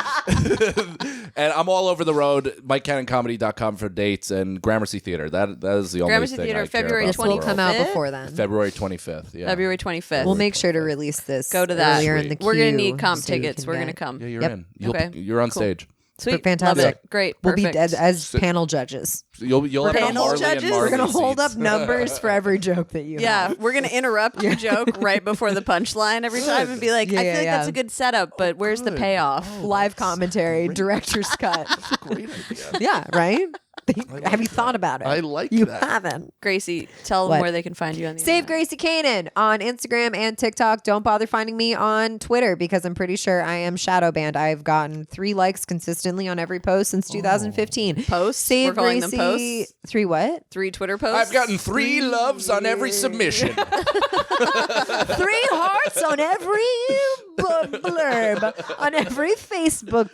And I'm all over the road. MikeCannonComedy.com for dates and Gramercy Theater. That is the only Gramercy thing Theater, I care February about This will 25th. come out before then. February 25th. Yeah. February 25th. We'll make sure to release this. Go to that. earlier in the We're gonna queue need comp so you tickets. can We're get- gonna come. Yeah, you're Yep. in. Okay. You're on Cool. stage. Sweet. Fantastic. Love it. Great. We'll be Perfect. as panel judges. You'll have Panel Marley judges? and We're Marley We're gonna hold seats. up numbers for every joke that you Yeah, have. we're gonna interrupt your joke right before the punchline every time and be like, Yeah, I feel like yeah. that's a good setup, but where's the payoff? Live commentary, director's cut. Great idea. Yeah, right? Have you thought about it? I like you that. haven't. Gracie, tell them What? where they can find you on the Save internet. Gracie Canaan on Instagram and TikTok. Don't bother finding me on Twitter because I'm pretty sure I am shadow banned. I've gotten 3 likes consistently on every post since 2015. Posts? Save We're calling them Gracie. posts? 3 what? 3 Twitter posts. I've gotten 3 loves on every submission. 3 hearts on every blurb on every Facebook.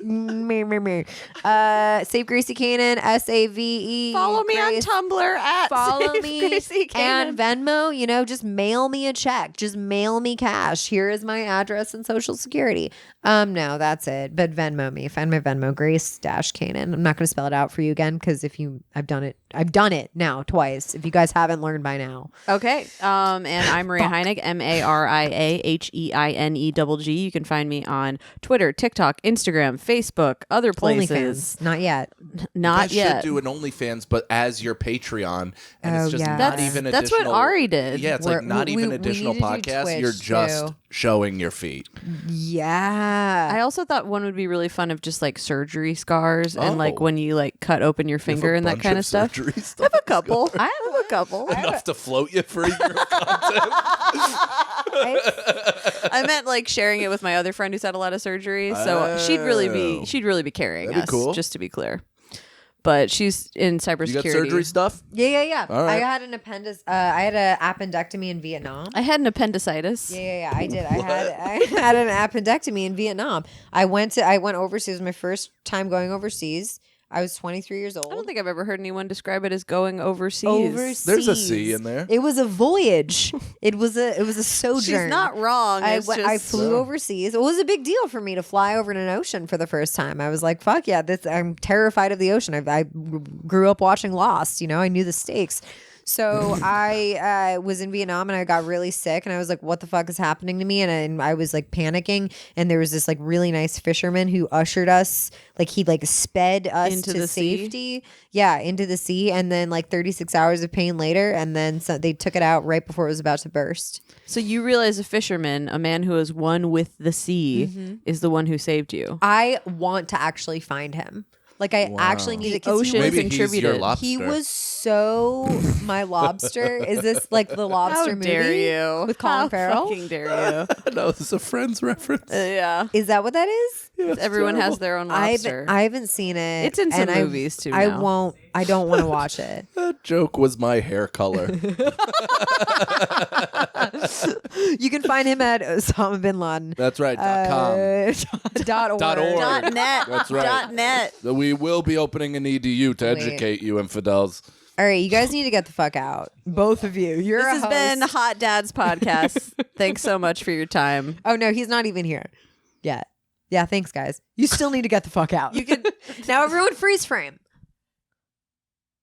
Save Gracie Canaan. SAVE. Follow me on Tumblr at Follow Save me Gracie Canaan. and Venmo. Just mail me a check. Just mail me cash. Here is my address and social security. No, that's it. But Venmo me. Find my Venmo, Grace-Canaan. I'm not going to spell it out for you again because I've done it now twice. If you guys haven't learned by now. Okay. And I'm Maria Heinegg, MariaHeinegg. You can find me on Twitter, TikTok, Instagram, Facebook, other places. OnlyFans. Not yet. Not You yet. should do an OnlyFans, but as your Patreon, and Oh, it's just yeah. not That's- even that's what additional. Ari did. Yeah, it's We're- like not we- even we additional need to do podcast. Twitch, You're just too. showing your feet. Yeah. I also thought one would be really fun of just like surgery scars and like Oh. when you like cut open your You have finger a and that bunch kind of stuff. surgery I stuff. have a couple. I have a couple. Enough to float you for a year of content. I meant like sharing it with my other friend who's had a lot of surgery. So she'd really be carrying That'd be us, cool. just to be clear. But she's in cybersecurity. You got surgery stuff? Yeah. All right. I had an I had an appendectomy in Vietnam. I had an appendicitis. Yeah. I did. I had an appendectomy in Vietnam. I went overseas. It was my first time going overseas. I was 23 years old. I don't think I've ever heard anyone describe it as going overseas. There's a C in there. It was a voyage. It was a sojourn. She's not wrong. I I flew overseas. It was a big deal for me to fly over an ocean for the first time. I was like, "Fuck yeah!" I'm terrified of the ocean. I grew up watching Lost. I knew the stakes. So I was in Vietnam and I got really sick and I was like, what the fuck is happening to me? And I was like panicking. And there was this like really nice fisherman who ushered us, like he like sped us Into to the sea? safety. Yeah, into the sea. And then like 36 hours of pain later. And then they took it out right before it was about to burst. So you realize a fisherman, a man who is one with the sea, is the one who saved you. I want to actually find him. Like I actually need it. 'cause he Ocean was- Maybe he's your contributed. lobster. He was so my lobster. Is this like the lobster How movie? dare you? With Colin How Farrell? fucking dare you? No, this is a Friends reference. Yeah. Is that what that is? Yeah, it's Everyone terrible. has their own I lobster. haven't seen it. It's in some and movies, too, I now. won't. I don't want to watch it. That joke was my hair color. You can find him at Osama bin Laden. That's right. .com. .org. .org. .net. That's right. .net. So we will be opening an EDU to Wait. educate you infidels. All right, you guys need to get the fuck out. Both of you. You're This a has host. been Hot Dad's podcast. Thanks so much for your time. Oh no, he's not even here yet. Yeah, thanks guys. You still need to get the fuck out. You could now everyone freeze frame.